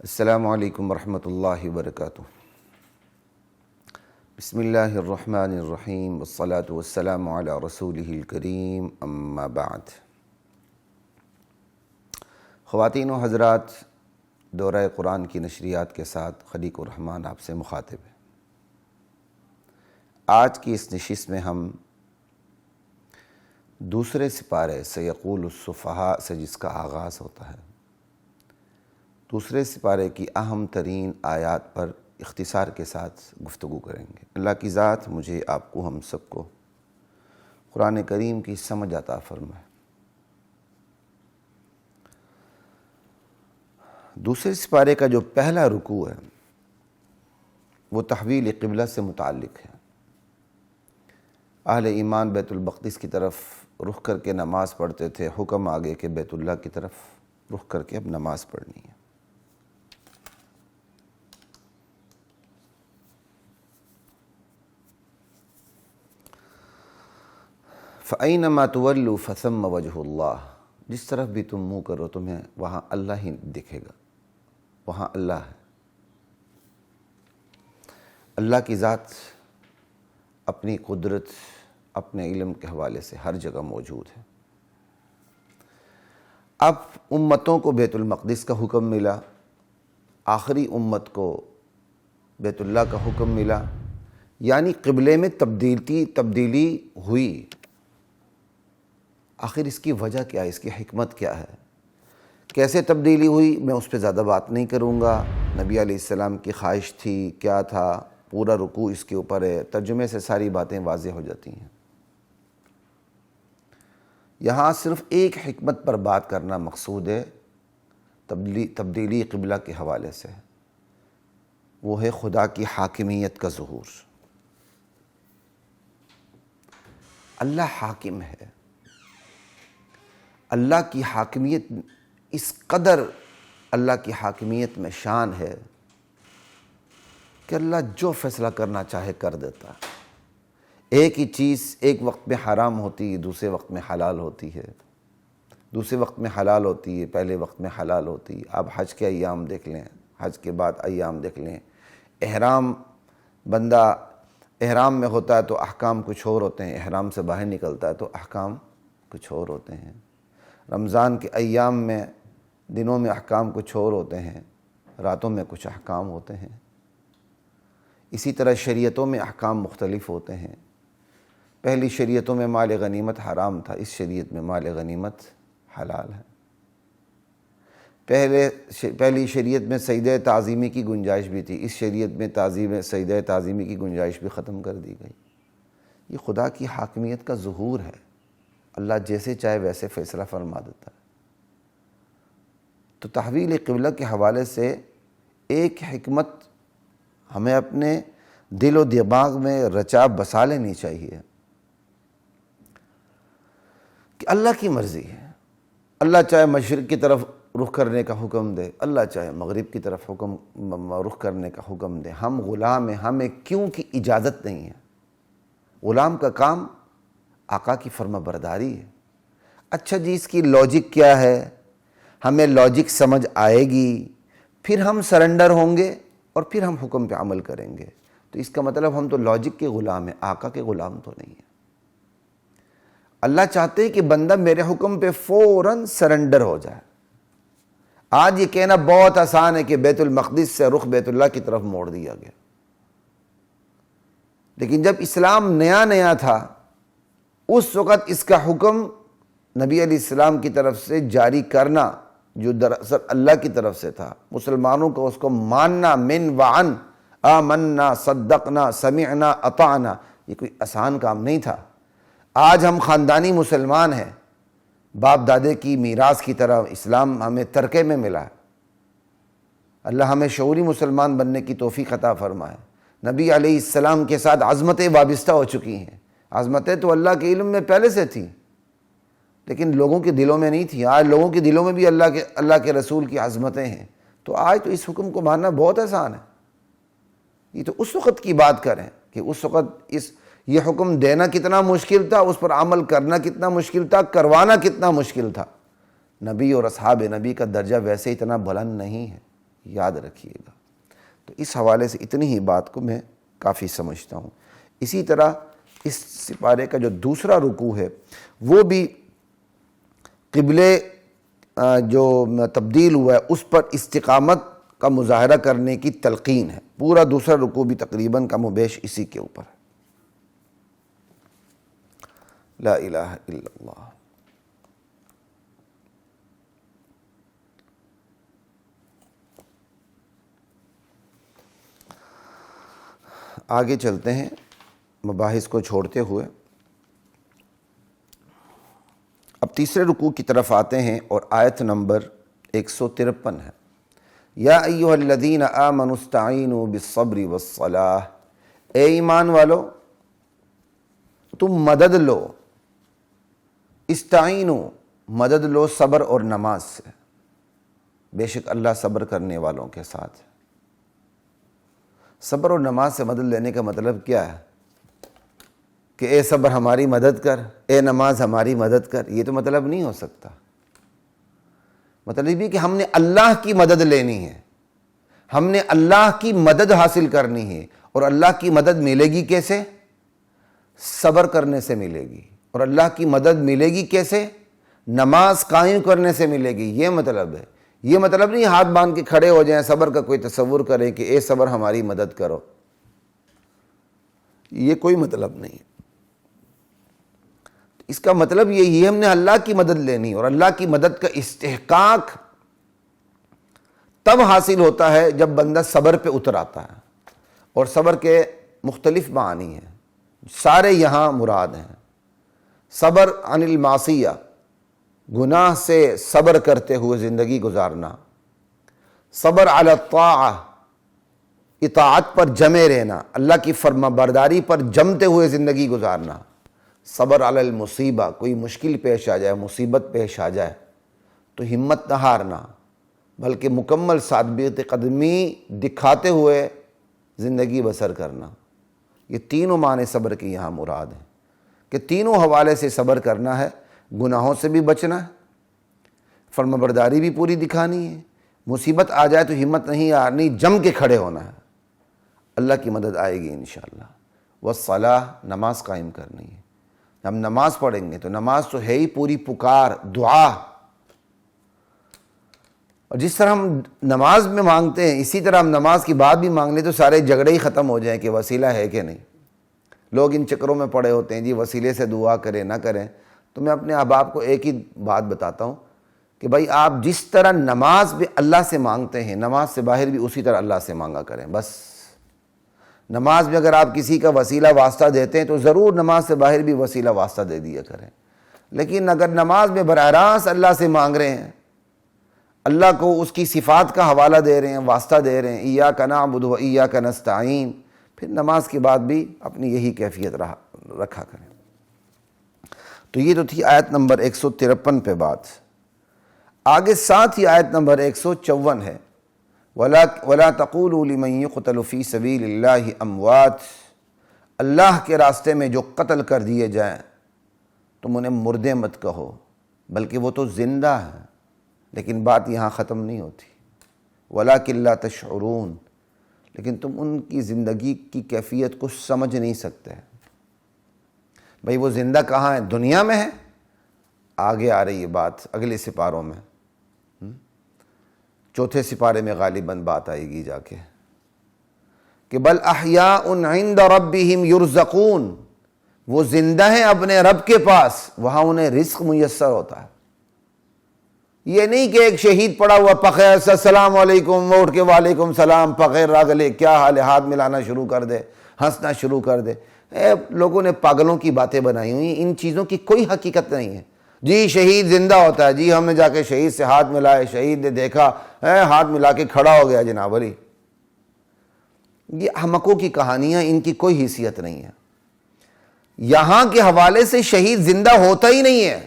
السلام علیکم ورحمۃ اللہ وبرکاتہ۔ بسم اللہ الرحمن الرحیم والصلاة والسلام علی رسولہ الکریم، اما بعد۔ خواتین و حضرات، دورہ قرآن کی نشریات کے ساتھ خلیق الرحمن آپ سے مخاطب ہے۔ آج کی اس نشست میں ہم دوسرے سپارے سیقول السفہاء سے جس کا آغاز ہوتا ہے، دوسرے سپارے کی اہم ترین آیات پر اختصار کے ساتھ گفتگو کریں گے۔ اللہ کی ذات مجھے، آپ کو، ہم سب کو قرآن کریم کی سمجھ عطا فرمائے۔ دوسرے سپارے کا جو پہلا رکوع ہے وہ تحویل قبلہ سے متعلق ہے۔ اہل ایمان بیت المقدس کی طرف رخ کر کے نماز پڑھتے تھے، حکم آگے کہ بیت اللہ کی طرف رخ کر کے اب نماز پڑھنی ہے۔ فَأَيْنَمَا تُوَلُّوا فَثَمَّ وَجْهُ اللَّهِ، جس طرف بھی تم منہ کرو تمہیں وہاں اللہ ہی دکھے گا، وہاں اللہ ہے۔ اللہ کی ذات اپنی قدرت، اپنے علم کے حوالے سے ہر جگہ موجود ہے۔ اب امتوں کو بیت المقدس کا حکم ملا، آخری امت کو بیت اللہ کا حکم ملا، یعنی قبلے میں تبدیلی ہوئی۔ آخر اس کی وجہ کیا ہے، اس کی حکمت کیا ہے، کیسے تبدیلی ہوئی، میں اس پہ زیادہ بات نہیں کروں گا۔ نبی علیہ السلام کی خواہش تھی، کیا تھا، پورا رکوع اس کے اوپر ہے، ترجمے سے ساری باتیں واضح ہو جاتی ہیں۔ یہاں صرف ایک حکمت پر بات کرنا مقصود ہے، تبدیلی قبلہ کے حوالے سے، وہ ہے خدا کی حاکمیت کا ظہور۔ اللہ حاکم ہے، اللہ کی حاکمیت اس قدر اللہ کی حاکمیت میں شان ہے کہ اللہ جو فیصلہ کرنا چاہے کر دیتا۔ ایک ہی چیز ایک وقت میں حرام ہوتی ہے، دوسرے وقت میں حلال ہوتی ہے، دوسرے وقت میں حلال ہوتی ہے، پہلے وقت میں حلال ہوتی ہے۔ آپ حج کے ایام دیکھ لیں، حج کے بعد ایام دیکھ لیں، بندہ احرام میں ہوتا ہے تو احکام کچھ اور ہوتے ہیں، احرام سے باہر نکلتا ہے تو احکام کچھ اور ہوتے ہیں۔ رمضان کے ایام میں دنوں میں احکام کچھ اور ہوتے ہیں، راتوں میں کچھ احکام ہوتے ہیں۔ اسی طرح شریعتوں میں احکام مختلف ہوتے ہیں۔ پہلی شریعتوں میں مال غنیمت حرام تھا، اس شریعت میں مال غنیمت حلال ہے۔ پہلی شریعت میں سجدہ تعظیمی کی گنجائش بھی تھی، اس شریعت میں سجدہ تعظیمی کی گنجائش بھی ختم کر دی گئی۔ یہ خدا کی حاکمیت کا ظہور ہے، اللہ جیسے چاہے ویسے فیصلہ فرما دیتا ہے۔ تو تحویل قبلہ کے حوالے سے ایک حکمت ہمیں اپنے دل و دماغ میں رچا بسا لینی چاہیے کہ اللہ کی مرضی ہے۔ اللہ چاہے مشرق کی طرف رخ کرنے کا حکم دے، اللہ چاہے مغرب کی طرف رخ کرنے کا حکم دے، ہم غلام ہیں، ہمیں کیوں کی اجازت نہیں ہے۔ غلام کا کام آقا کی فرما برداری ہے۔ اچھا جی، اس کی لاجک کیا ہے، ہمیں لاجک سمجھ آئے گی، پھر ہم سرنڈر ہوں گے اور پھر ہم حکم پہ عمل کریں گے۔ تو اس کا مطلب ہم تو لاجک کے غلام ہیں، آقا کے غلام تو نہیں ہیں۔ اللہ چاہتے ہیں کہ بندہ میرے حکم پہ فوراً سرنڈر ہو جائے۔ آج یہ کہنا بہت آسان ہے کہ بیت المقدس سے رخ بیت اللہ کی طرف موڑ دیا گیا، لیکن جب اسلام نیا تھا اس وقت اس کا حکم نبی علیہ السلام کی طرف سے جاری کرنا، جو دراصل اللہ کی طرف سے تھا، مسلمانوں کو اس کو ماننا، من وعن، آمنا، صدقنا، سمعنا، اطعنا، یہ کوئی آسان کام نہیں تھا۔ آج ہم خاندانی مسلمان ہیں، باپ دادے کی میراث کی طرح اسلام ہمیں ترکے میں ملا ہے۔ اللہ ہمیں شعوری مسلمان بننے کی توفیق عطا فرمائے۔ نبی علیہ السلام کے ساتھ عظمتیں وابستہ ہو چکی ہیں، عظمتیں تو اللہ کے علم میں پہلے سے تھیں لیکن لوگوں کے دلوں میں نہیں تھیں۔ آج لوگوں کے دلوں میں بھی اللہ کے رسول کی عظمتیں ہیں، تو آج تو اس حکم کو ماننا بہت آسان ہے۔ یہ تو اس وقت کی بات کریں کہ اس وقت یہ حکم دینا کتنا مشکل تھا، اس پر عمل کرنا کتنا مشکل تھا، کروانا کتنا مشکل تھا۔ نبی اور اصحاب نبی کا درجہ ویسے اتنا بلند نہیں ہے، یاد رکھیے گا۔ تو اس حوالے سے اتنی ہی بات کو میں کافی سمجھتا ہوں۔ اسی طرح اس سپارے کا جو دوسرا رکوع ہے وہ بھی قبلے جو تبدیل ہوا ہے اس پر استقامت کا مظاہرہ کرنے کی تلقین ہے۔ پورا دوسرا رکوع بھی تقریباً کم و بیش اسی کے اوپر ہے۔ لا الہ الا اللہ۔ آگے چلتے ہیں مباحث کو چھوڑتے ہوئے، اب تیسرے رکوع کی طرف آتے ہیں اور آیت نمبر 153 ہے۔ یا ایھا الذین آمنوا استعینوا بالصبر والصلاۃ، اے ایمان والو تم مدد لو، استعینوا مدد لو صبر اور نماز سے، بے شک اللہ صبر کرنے والوں کے ساتھ ہے۔ صبر اور نماز سے مدد لینے کا مطلب کیا ہے کہ اے صبر ہماری مدد کر، اے نماز ہماری مدد کر، یہ تو مطلب نہیں ہو سکتا۔ مطلب یہ کہ ہم نے اللہ کی مدد لینی ہے، ہم نے اللہ کی مدد حاصل کرنی ہے، اور اللہ کی مدد ملے گی کیسے؟ صبر کرنے سے ملے گی۔ اور اللہ کی مدد ملے گی کیسے؟ نماز قائم کرنے سے ملے گی۔ یہ مطلب ہے، یہ مطلب نہیں ہاتھ باندھ کے کھڑے ہو جائیں، صبر کا کوئی تصور کریں کہ اے صبر ہماری مدد کرو، یہ کوئی مطلب نہیں ہے۔ اس کا مطلب یہی ہے ہم نے اللہ کی مدد لینی، اور اللہ کی مدد کا استحقاق تب حاصل ہوتا ہے جب بندہ صبر پہ اتر آتا ہے۔ اور صبر کے مختلف معانی ہیں، سارے یہاں مراد ہیں۔ صبر عن المعصیہ، گناہ سے صبر کرتے ہوئے زندگی گزارنا، صبر علی الطاعہ، اطاعت پر جمے رہنا، اللہ کی فرما برداری پر جمتے ہوئے زندگی گزارنا، صبر علی المصیبہ، کوئی مشکل پیش آ جائے، مصیبت پیش آ جائے تو ہمت نہ ہارنا، بلکہ مکمل ثابت قدمی دکھاتے ہوئے زندگی بسر کرنا۔ یہ تینوں معنی صبر کی یہاں مراد ہیں کہ تینوں حوالے سے صبر کرنا ہے۔ گناہوں سے بھی بچنا ہے، فرما برداری بھی پوری دکھانی ہے، مصیبت آ جائے تو ہمت نہیں ہارنی، جم کے کھڑے ہونا ہے، اللہ کی مدد آئے گی انشاءاللہ۔ والصلاۃ، نماز قائم کرنی ہے۔ ہم نماز پڑھیں گے تو نماز تو ہے ہی پوری پکار، دعا، اور جس طرح ہم نماز میں مانگتے ہیں اسی طرح ہم نماز کی بات بھی مانگ لیں تو سارے جھگڑے ہی ختم ہو جائیں کہ وسیلہ ہے کہ نہیں۔ لوگ ان چکروں میں پڑے ہوتے ہیں جی وسیلے سے دعا کریں نہ کریں۔ تو میں اپنے احباب کو ایک ہی بات بتاتا ہوں کہ بھائی آپ جس طرح نماز بھی اللہ سے مانگتے ہیں، نماز سے باہر بھی اسی طرح اللہ سے مانگا کریں۔ بس نماز میں اگر آپ کسی کا وسیلہ واسطہ دیتے ہیں تو ضرور نماز سے باہر بھی وسیلہ واسطہ دے دیا کریں۔ لیکن اگر نماز میں براہ راست اللہ سے مانگ رہے ہیں، اللہ کو اس کی صفات کا حوالہ دے رہے ہیں، واسطہ دے رہے ہیں، ایاک نعبد و ایاک نستعین، پھر نماز کے بعد بھی اپنی یہی کیفیت رکھا کریں۔ تو یہ تو تھی آیت نمبر 153 پہ بات۔ آگے ساتھ ہی آیت نمبر 154 ہے، وَلَا تَقُولُوا لِمَن يُقْتَلُ فِي سَبِيلِ اللَّهِ أَمْوَاتٌ، اللہ کے راستے میں جو قتل کر دیے جائیں تم انہیں مردے مت کہو، بلکہ وہ تو زندہ ہیں۔ لیکن بات یہاں ختم نہیں ہوتی، وَلَٰكِن لَا تَشْعُرُونَ، لیکن تم ان کی زندگی کی کیفیت کو سمجھ نہیں سکتے۔ بھئی وہ زندہ کہاں ہے؟ دنیا میں ہے؟ آگے آ رہی ہے بات اگلے سپاروں میں، چوتھے سپارے میں غالباً بات آئے گی جا کے کہ بل احیاء عند ربہم یرزقون، وہ زندہ ہیں اپنے رب کے پاس، وہاں انہیں رزق میسر ہوتا ہے۔ یہ نہیں کہ ایک شہید پڑا ہوا پخیر السلام علیکم، وہ اٹھ کے وعلیکم السلام، پخیر راگلے کیا حال ہے، ہاتھ ملانا شروع کر دے، ہنسنا شروع کر دے۔ لوگوں نے پاگلوں کی باتیں بنائی ہوئی، ان چیزوں کی کوئی حقیقت نہیں ہے۔ جی شہید زندہ ہوتا ہے، جی ہم نے جا کے شہید سے ہاتھ ملائے، شہید نے دیکھا ہاتھ ملا کے کھڑا ہو گیا جناب علی۔ یہ احمقوں کی کہانیاں، ان کی کوئی حیثیت نہیں ہے۔ یہاں کے حوالے سے شہید زندہ ہوتا ہی نہیں ہے۔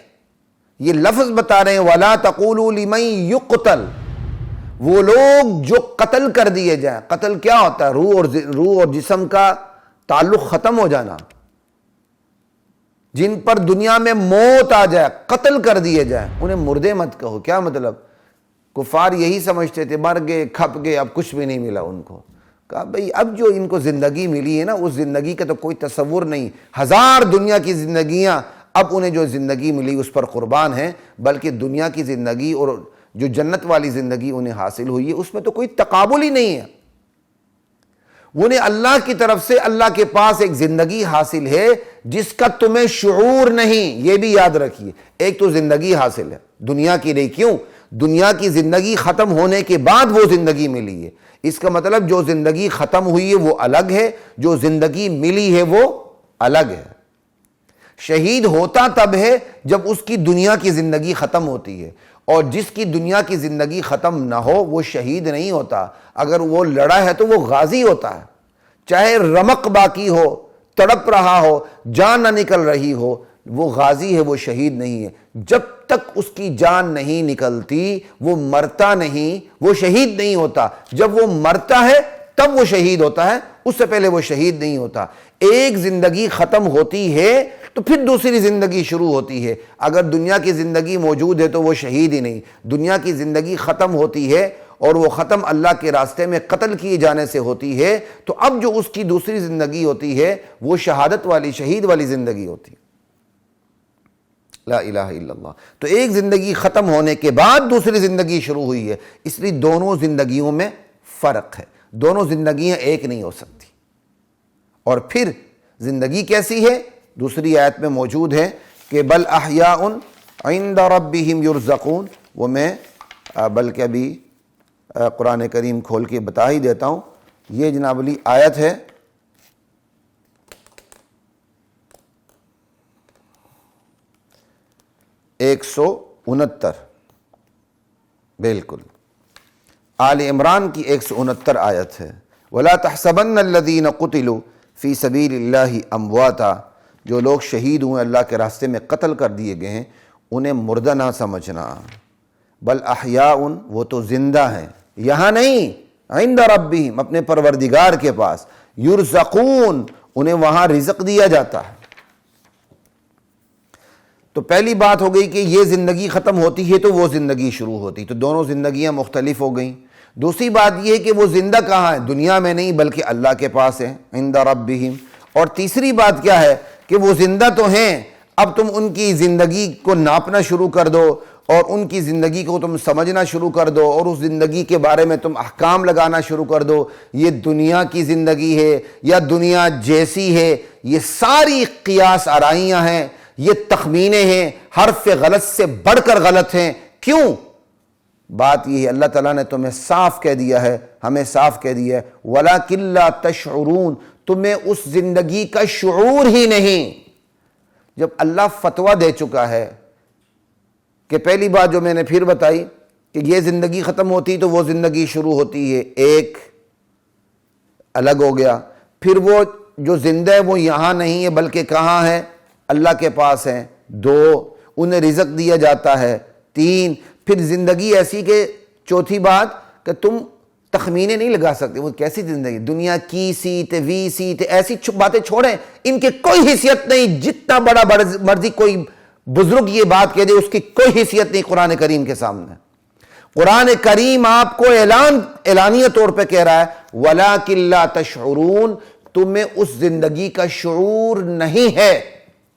یہ لفظ بتا رہے ہیں وَلَا تَقُولُوا لِمَن يُقْتَلْ، وہ لوگ جو قتل کر دیے جائیں۔ قتل کیا ہوتا ہے؟ روح اور جسم کا تعلق ختم ہو جانا، جن پر دنیا میں موت آ جائے، قتل کر دیے جائیں، انہیں مردے مت کہو۔ کیا مطلب؟ کفار یہی سمجھتے تھے مر گئے کھپ گئے اب کچھ بھی نہیں ملا ان کو. کہا بھئی اب جو ان کو زندگی ملی ہے نا اس زندگی کا تو کوئی تصور نہیں. 1000 دنیا کی زندگیاں اب انہیں جو زندگی ملی اس پر قربان ہیں، بلکہ دنیا کی زندگی اور جو جنت والی زندگی انہیں حاصل ہوئی ہے اس میں تو کوئی تقابل ہی نہیں ہے. انہیں اللہ کی طرف سے اللہ کے پاس ایک زندگی حاصل ہے جس کا تمہیں شعور نہیں. یہ بھی یاد رکھیے، ایک تو زندگی حاصل ہے دنیا کی نہیں. کیوں؟ دنیا کی زندگی ختم ہونے کے بعد وہ زندگی ملی ہے. اس کا مطلب جو زندگی ختم ہوئی ہے وہ الگ ہے، جو زندگی ملی ہے وہ الگ ہے. شہید ہوتا تب ہے جب اس کی دنیا کی زندگی ختم ہوتی ہے، اور جس کی دنیا کی زندگی ختم نہ ہو وہ شہید نہیں ہوتا. اگر وہ لڑا ہے تو وہ غازی ہوتا ہے. چاہے رمق باقی ہو، تڑپ رہا ہو، جان نہ نکل رہی ہو، وہ غازی ہے، وہ شہید نہیں ہے. جب تک اس کی جان نہیں نکلتی وہ مرتا نہیں، وہ شہید نہیں ہوتا. جب وہ مرتا ہے تب وہ شہید ہوتا ہے، اس سے پہلے وہ شہید نہیں ہوتا. ایک زندگی ختم ہوتی ہے تو پھر دوسری زندگی شروع ہوتی ہے. اگر دنیا کی زندگی موجود ہے تو وہ شہید ہی نہیں. دنیا کی زندگی ختم ہوتی ہے اور وہ ختم اللہ کے راستے میں قتل کیے جانے سے ہوتی ہے، تو اب جو اس کی دوسری زندگی ہوتی ہے وہ شہادت والی، شہید والی زندگی ہوتی ہے. لا الہ الا اللہ. تو ایک زندگی ختم ہونے کے بعد دوسری زندگی شروع ہوئی ہے. اس لیے دونوں زندگیوں میں فرق ہے، دونوں زندگیاں ایک نہیں ہو سکتی. اور پھر زندگی کیسی ہے؟ دوسری آیت میں موجود ہے کہ بل احیاء عند ربہم یرزقون. وہ میں بلکہ ابھی قرآن کریم کھول کے بتا ہی دیتا ہوں. یہ جناب علی آیت ہے 169، بالکل آل عمران کی 169 آیت ہے. وَلَا تَحْسَبَنَّ الَّذِينَ قُتِلُوا فِي سَبِيلِ اللَّهِ أَمْوَاتًا. جو لوگ شہید ہوئے اللہ کے راستے میں قتل کر دیے گئے ہیں انہیں مردہ نہ سمجھنا. بل احیاء، وہ تو زندہ ہیں، یہاں نہیں، عند ربہم، اپنے پروردگار کے پاس. یرزقون، انہیں وہاں رزق دیا جاتا ہے. تو پہلی بات ہو گئی کہ یہ زندگی ختم ہوتی ہے تو وہ زندگی شروع ہوتی، تو دونوں زندگیاں مختلف ہو گئیں. دوسری بات یہ ہے کہ وہ زندہ کہاں ہے؟ دنیا میں نہیں بلکہ اللہ کے پاس ہے، عند ربہم. اور تیسری بات کیا ہے کہ وہ زندہ تو ہیں، اب تم ان کی زندگی کو ناپنا شروع کر دو اور ان کی زندگی کو تم سمجھنا شروع کر دو اور اس زندگی کے بارے میں تم احکام لگانا شروع کر دو. یہ دنیا کی زندگی ہے یا دنیا جیسی ہے، یہ ساری قیاس آرائیاں ہیں، یہ تخمینے ہیں، حرف غلط سے بڑھ کر غلط ہیں. کیوں؟ بات یہ ہے اللہ تعالیٰ نے تمہیں صاف کہہ دیا ہے، ہمیں صاف کہہ دیا ہے وَلَكِنْ لَا تَشْعُرُونَ. تمہیں اس زندگی کا شعور ہی نہیں. جب اللہ فتویٰ دے چکا ہے کہ پہلی بات جو میں نے پھر بتائی کہ یہ زندگی ختم ہوتی تو وہ زندگی شروع ہوتی ہے، ایک الگ ہو گیا. پھر وہ جو زندہ ہے وہ یہاں نہیں ہے بلکہ کہاں ہے؟ اللہ کے پاس ہیں. 2، انہیں رزق دیا جاتا ہے. 3، پھر زندگی ایسی کہ چوتھی بات کہ تم تخمینے نہیں لگا سکتے وہ کیسی زندگی. دنیا کی سیت وی سیت ایسی باتیں چھوڑیں، ان کی کوئی حیثیت نہیں. جتنا بڑا مرضی کوئی بزرگ یہ بات کہہ دے اس کی کوئی حیثیت نہیں قرآن کریم کے سامنے. قرآن کریم آپ کو اعلانیہ طور پہ کہہ رہا ہے وَلَكِنْ لَا تَشْعُرُونَ. تمہیں اس زندگی کا شعور نہیں ہے،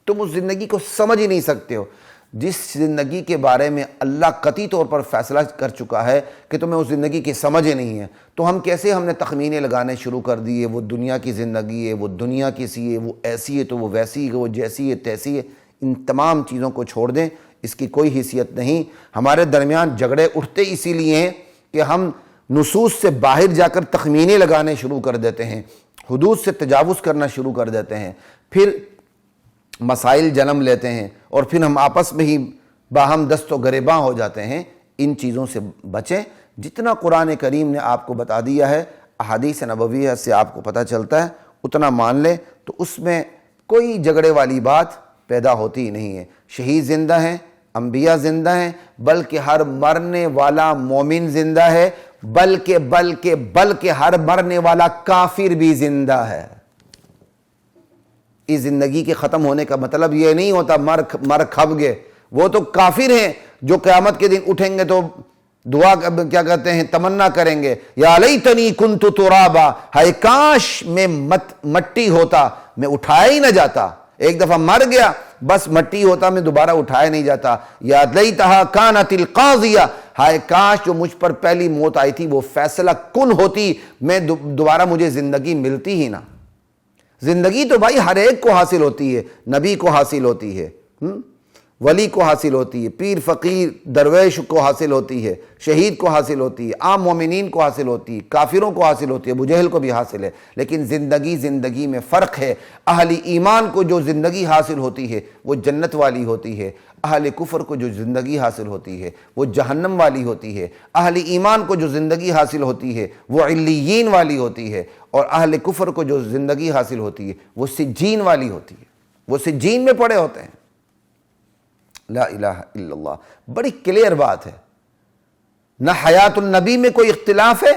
تم اس زندگی کو سمجھ ہی نہیں سکتے ہو جس زندگی کے بارے میں اللہ قطعی طور پر فیصلہ کر چکا ہے کہ تمہیں اس زندگی کی سمجھ ہی نہیں ہے. تو ہم نے تخمینے لگانے شروع کر دیے، وہ دنیا کی زندگی ہے، وہ دنیا کی سی ہے، وہ ایسی ہے تو وہ ویسی ہے، وہ جیسی ہے تیسی ہے. ان تمام چیزوں کو چھوڑ دیں، اس کی کوئی حیثیت نہیں. ہمارے درمیان جھگڑے اٹھتے اسی لیے ہیں کہ ہم نصوص سے باہر جا کر تخمینے لگانے شروع کر دیتے ہیں، حدود سے تجاوز کرنا شروع کر دیتے ہیں، پھر مسائل جنم لیتے ہیں اور پھر ہم آپس میں ہی باہم دست و گریباں ہو جاتے ہیں. ان چیزوں سے بچیں. جتنا قرآن کریم نے آپ کو بتا دیا ہے، احادیث نبویہ سے آپ کو پتہ چلتا ہے، اتنا مان لیں تو اس میں کوئی جھگڑے والی بات پیدا ہوتی ہی نہیں ہے. شہید زندہ ہیں، انبیاء زندہ ہیں، بلکہ ہر مرنے والا مومن زندہ ہے، بلکہ ہر مرنے والا کافر بھی زندہ ہے. اس زندگی کے ختم ہونے کا مطلب یہ نہیں ہوتا مر کھپ گئے. وہ تو کافر ہیں جو قیامت کے دن اٹھیں گے تو دعا کیا کہتے ہیں، تمنا کریں گے، یا لیتنی کنت ترابا، ہائے کاش میں مٹی ہوتا، میں اٹھایا ہی نہ جاتا، ایک دفعہ مر گیا بس مٹی ہوتا، میں دوبارہ اٹھایا نہیں جاتا، یا لیتہا کانت القاضیہ، ہائے کاش جو مجھ پر پہلی موت آئی تھی وہ فیصلہ کن ہوتی، میں دوبارہ مجھے زندگی ملتی ہی نہ۔ زندگی تو بھائی ہر ایک کو حاصل ہوتی ہے، نبی کو حاصل ہوتی ہے، ولی کو حاصل ہوتی ہے، پیر فقیر درویش کو حاصل ہوتی ہے، شہید کو حاصل ہوتی ہے، عام مومنین کو حاصل ہوتی ہے، کافروں کو حاصل ہوتی ہے، ابو جہل کو بھی حاصل ہے، لیکن زندگی میں فرق ہے۔ اہل ایمان کو جو زندگی حاصل ہوتی ہے وہ جنت والی ہوتی ہے، اہل کفر کو جو زندگی حاصل ہوتی ہے وہ جہنم والی ہوتی ہے، اہل ایمان کو جو زندگی حاصل ہوتی ہے وہ علیین والی ہوتی ہے، اور اہل کفر کو جو زندگی حاصل ہوتی ہے وہ سجین والی ہوتی ہے، وہ سجین میں پڑے ہوتے ہیں۔ لا الہ الا اللہ، بڑی کلیئر بات ہے، نہ حیات النبی میں کوئی اختلاف ہے،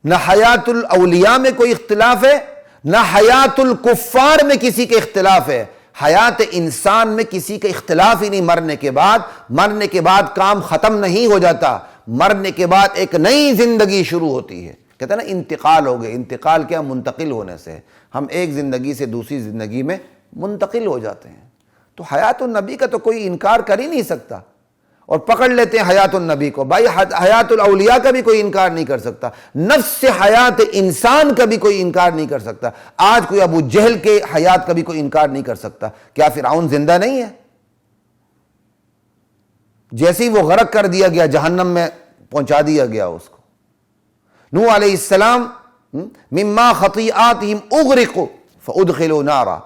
نہ حیات الاولیاء میں کوئی اختلاف ہے، نہ حیات الکفار میں کسی کے اختلاف ہے، حیات انسان میں کسی کا اختلاف ہی نہیں۔ مرنے کے بعد کام ختم نہیں ہو جاتا، مرنے کے بعد ایک نئی زندگی شروع ہوتی ہے۔ کہتے ہیں نا انتقال ہو گئے، انتقال کیا؟ منتقل ہونے سے، ہم ایک زندگی سے دوسری زندگی میں منتقل ہو جاتے ہیں۔ تو حیات النبی کا تو کوئی انکار کر ہی نہیں سکتا، اور پکڑ لیتے ہیں حیات النبی کو۔ بھائی حیات الاولیاء کا بھی کوئی انکار نہیں کر سکتا، نفس حیات انسان کا بھی کوئی انکار نہیں کر سکتا۔ آج کوئی ابو جہل کے حیات کا بھی کوئی انکار نہیں کر سکتا۔ کیا فرعون زندہ نہیں ہے؟ جیسے ہی وہ غرق کر دیا گیا، جہنم میں پہنچا دیا گیا اس کو۔ نوح علیہ السلام مما خطیئاتہم اغرقوا فادخلوا نارا،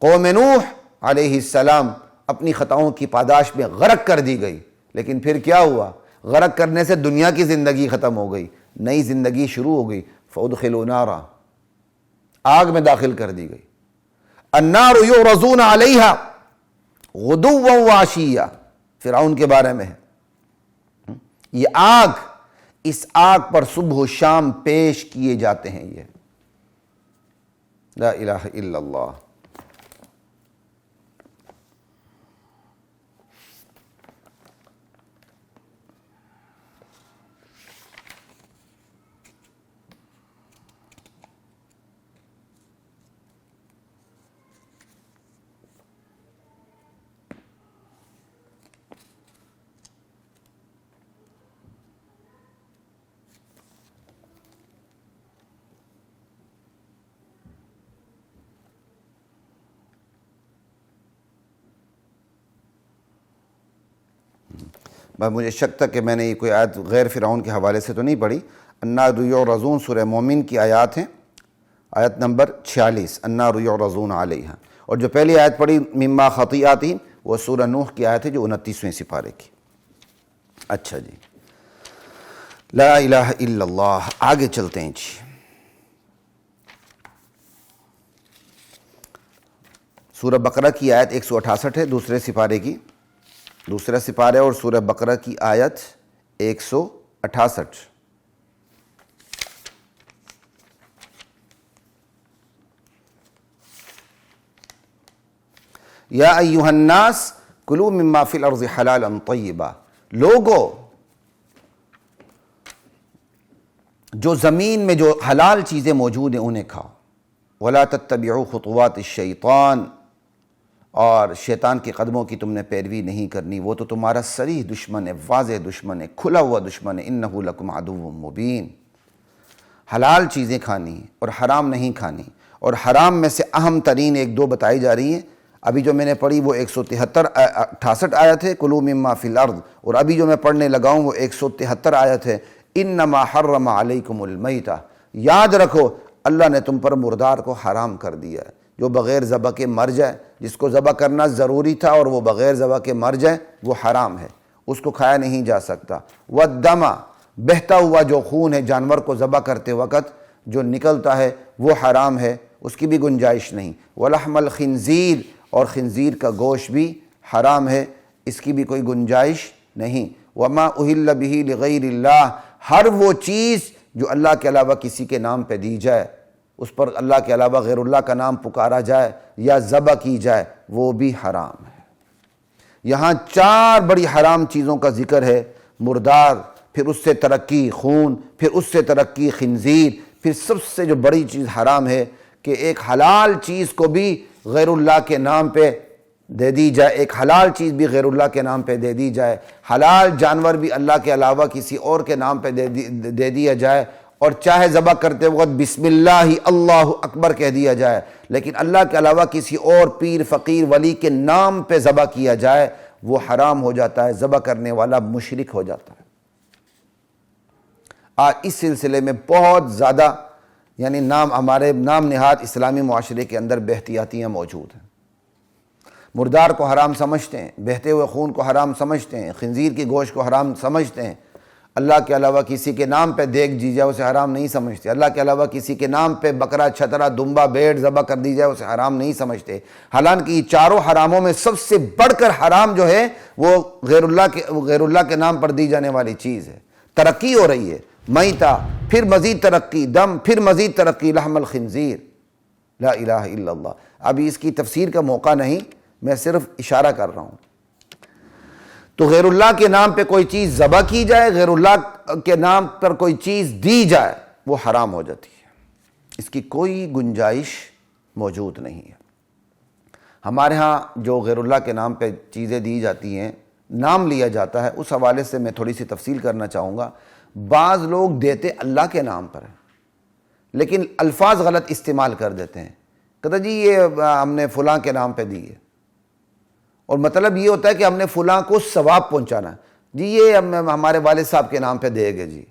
قوم نوح علیہ السلام اپنی خطاؤں کی پاداش میں غرق کر دی گئی، لیکن پھر کیا ہوا؟ غرق کرنے سے دنیا کی زندگی ختم ہو گئی، نئی زندگی شروع ہو گئی۔ فادخلوا نارا، آگ میں داخل کر دی گئی۔ النار یعرضون علیہا غدوا وعشیا، فرعون کے بارے میں ہے یہ آگ، اس آگ پر صبح و شام پیش کیے جاتے ہیں۔ یہ لا الہ الا اللہ۔ مجھے شک تھا کہ میں نے یہ کوئی آیت غیر فرعون کے حوالے سے تو نہیں پڑھی۔ النار یعرضون سورہ مومن کی آیات ہیں، آیت نمبر 46، النار یعرضون علیہا، اور جو پہلی آیت پڑھی مما خطیئاتہم وہ سورہ نوح کی آیت ہے جو 29ویں سپارے کی۔ اچھا جی، لا الہ الا اللہ۔ آگے چلتے ہیں جی، سورہ بقرہ کی آیت 168 ہے، دوسرے سپارے کی، دوسرا سپارہ اور سورہ بقرہ کی آیت 168۔ یا ایھا الناس کلوا مما فی الارض حلالا طیبا، لوگو جو زمین میں جو حلال چیزیں موجود ہیں انہیں کھاؤ، ولا تتبعوا خطوات الشیطان، اور شیطان کے قدموں کی تم نے پیروی نہیں کرنی، وہ تو تمہارا صریح دشمن ہے، واضح دشمن ہے، کھلا ہوا دشمن ہے، انہ لکم عدو مبین۔ حلال چیزیں کھانی اور حرام نہیں کھانی، اور حرام میں سے اہم ترین ایک دو بتائی جا رہی ہیں۔ ابھی جو میں نے پڑھی وہ 168 آیت ہے، کلوا مما فی الارض، اور ابھی جو میں پڑھنے لگا ہوں وہ 173 آیت ہے، انما حرم علیکم المیتہ۔ یاد رکھو اللہ نے تم پر مردار کو حرام کر دیا ہے، جو بغیر ذبح کے مر جائے، جس کو ذبح کرنا ضروری تھا اور وہ بغیر ذبح کے مر جائے وہ حرام ہے، اس کو کھایا نہیں جا سکتا۔ والدم، بہتا ہوا جو خون ہے جانور کو ذبح کرتے وقت جو نکلتا ہے وہ حرام ہے، اس کی بھی گنجائش نہیں۔ ولحم الخنزیر، اور خنزیر کا گوشت بھی حرام ہے، اس کی بھی کوئی گنجائش نہیں۔ وما اہل بہ لغیر اللہ، ہر وہ چیز جو اللہ کے علاوہ کسی کے نام پہ دی جائے، اس پر اللہ کے علاوہ غیر اللہ کا نام پکارا جائے یا ذبح کی جائے، وہ بھی حرام ہے۔ یہاں 4 بڑی حرام چیزوں کا ذکر ہے، مردار، پھر اس سے ترقی خون، پھر اس سے ترقی خنزیر، پھر سب سے جو بڑی چیز حرام ہے کہ ایک حلال چیز کو بھی غیر اللہ کے نام پہ دے دی جائے، ایک حلال چیز بھی غیر اللہ کے نام پہ دے دی جائے، حلال جانور بھی اللہ کے علاوہ کسی اور کے نام پہ دے دیا جائے، اور چاہے ذبح کرتے وقت بسم اللہ اللہ اکبر کہہ دیا جائے، لیکن اللہ کے علاوہ کسی اور پیر فقیر ولی کے نام پہ ذبح کیا جائے، وہ حرام ہو جاتا ہے، ذبح کرنے والا مشرک ہو جاتا ہے۔ آج اس سلسلے میں بہت زیادہ ہمارے نام نہاد اسلامی معاشرے کے اندر بے احتیاطیاں موجود ہیں۔ مردار کو حرام سمجھتے ہیں، بہتے ہوئے خون کو حرام سمجھتے ہیں، خنزیر کی گوشت کو حرام سمجھتے ہیں، اللہ کے علاوہ کسی کے نام پہ دیگ دی جائے اسے حرام نہیں سمجھتے، اللہ کے علاوہ کسی کے نام پہ بکرا، چھترا، دمبا، بھیڑ ذبح کر دی جائے اسے حرام نہیں سمجھتے۔ حالانکہ یہ چاروں حراموں میں سب سے بڑھ کر حرام جو ہے وہ غیر اللہ کے نام پر دی جانے والی چیز ہے۔ ترقی ہو رہی ہے، میتہ، پھر مزید ترقی، دم، پھر مزید ترقی، لحم الخنزیر، لا الہ الا اللہ۔ ابھی اس کی تفسیر کا موقع نہیں، میں صرف اشارہ کر رہا ہوں۔ تو غیر اللہ کے نام پہ کوئی چیز ذبح کی جائے، غیر اللہ کے نام پر کوئی چیز دی جائے، وہ حرام ہو جاتی ہے، اس کی کوئی گنجائش موجود نہیں ہے۔ ہمارے ہاں جو غیر اللہ کے نام پہ چیزیں دی جاتی ہیں، نام لیا جاتا ہے، اس حوالے سے میں تھوڑی سی تفصیل کرنا چاہوں گا۔ بعض لوگ دیتے اللہ کے نام پر ہیں لیکن الفاظ غلط استعمال کر دیتے ہیں، کہتا جی یہ ہم نے فلاں کے نام پہ دی ہے، اور مطلب یہ ہوتا ہے کہ ہم نے فلاں کو ثواب پہنچانا ہے، جی یہ ہمارے والد صاحب کے نام پہ دے گے جی۔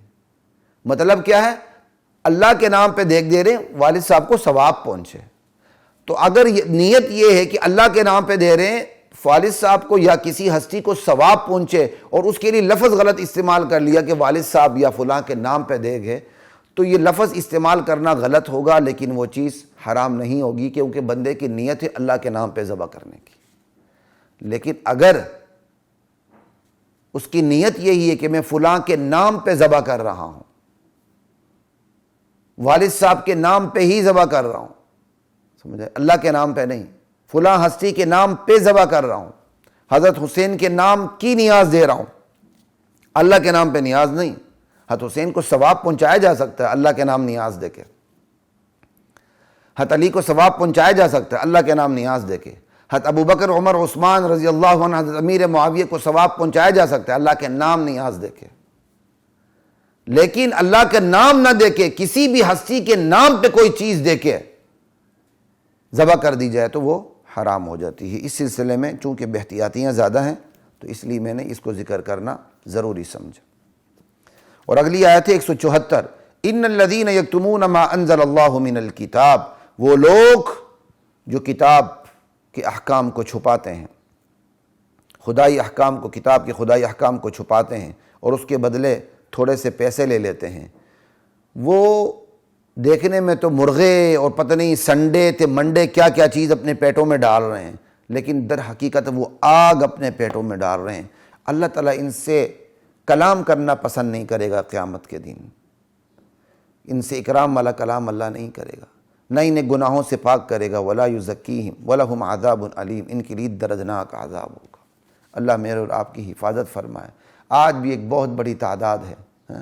مطلب کیا ہے؟ اللہ کے نام پہ دیکھ دے رہے ہیں، والد صاحب کو ثواب پہنچے۔ تو اگر نیت یہ ہے کہ اللہ کے نام پہ دے رہے ہیں، والد صاحب کو یا کسی ہستی کو ثواب پہنچے، اور اس کے لیے لفظ غلط استعمال کر لیا کہ والد صاحب یا فلاں کے نام پہ دے گے، تو یہ لفظ استعمال کرنا غلط ہوگا، لیکن وہ چیز حرام نہیں ہوگی کیونکہ بندے کی نیت ہے اللہ کے نام پہ ذبح کرنے کی۔ لیکن اگر اس کی نیت یہی ہے کہ میں فلاں کے نام پہ ذبح کر رہا ہوں، والد صاحب کے نام پہ ہی ذبح کر رہا ہوں، سمجھے، اللہ کے نام پہ نہیں، فلاں ہستی کے نام پہ ذبح کر رہا ہوں، حضرت حسین کے نام کی نیاز دے رہا ہوں، اللہ کے نام پہ نیاز نہیں۔ حضرت حسین کو ثواب پہنچایا جا سکتا ہے اللہ کے نام نیاز دے کے، حضرت علی کو ثواب پہنچایا جا سکتا ہے اللہ کے نام نیاز دے کے، حضرت ابو بکر، عمر، عثمان رضی اللہ عنہ، حضرت امیر معاویہ کو ثواب پہنچایا جا سکتا ہے اللہ کے نام نیاز دے کے۔ لیکن اللہ کے نام نہ دے کے کسی بھی ہستی کے نام پہ کوئی چیز دے کے ذبح کر دی جائے تو وہ حرام ہو جاتی ہے۔ اس سلسلے میں چونکہ بے احتیاطیاں زیادہ ہیں تو اس لیے میں نے اس کو ذکر کرنا ضروری سمجھا۔ اور اگلی آیت ہے 174، ان الذین یکتمون ما انزل اللہ من الکتاب، وہ لوگ جو کتاب کے احکام کو چھپاتے ہیں، خدائی احکام کو، کتاب کے خدائی احکام کو چھپاتے ہیں اور اس کے بدلے تھوڑے سے پیسے لے لیتے ہیں، وہ دیکھنے میں تو مرغے اور پتہ نہیں سنڈے تھے منڈے کیا کیا چیز اپنے پیٹوں میں ڈال رہے ہیں، لیکن در حقیقت وہ آگ اپنے پیٹوں میں ڈال رہے ہیں۔ اللہ تعالیٰ ان سے کلام کرنا پسند نہیں کرے گا، قیامت کے دن ان سے اکرام والا کلام اللہ نہیں کرے گا، نہ انہیں گناہوں سے پاک کرے گا، ولا یزکیہم ولہم عذاب علیم، ان کے لیے دردناک عذاب ہوگا۔ اللہ میرے اور آپ کی حفاظت فرمائے۔ آج بھی ایک بہت بڑی تعداد ہے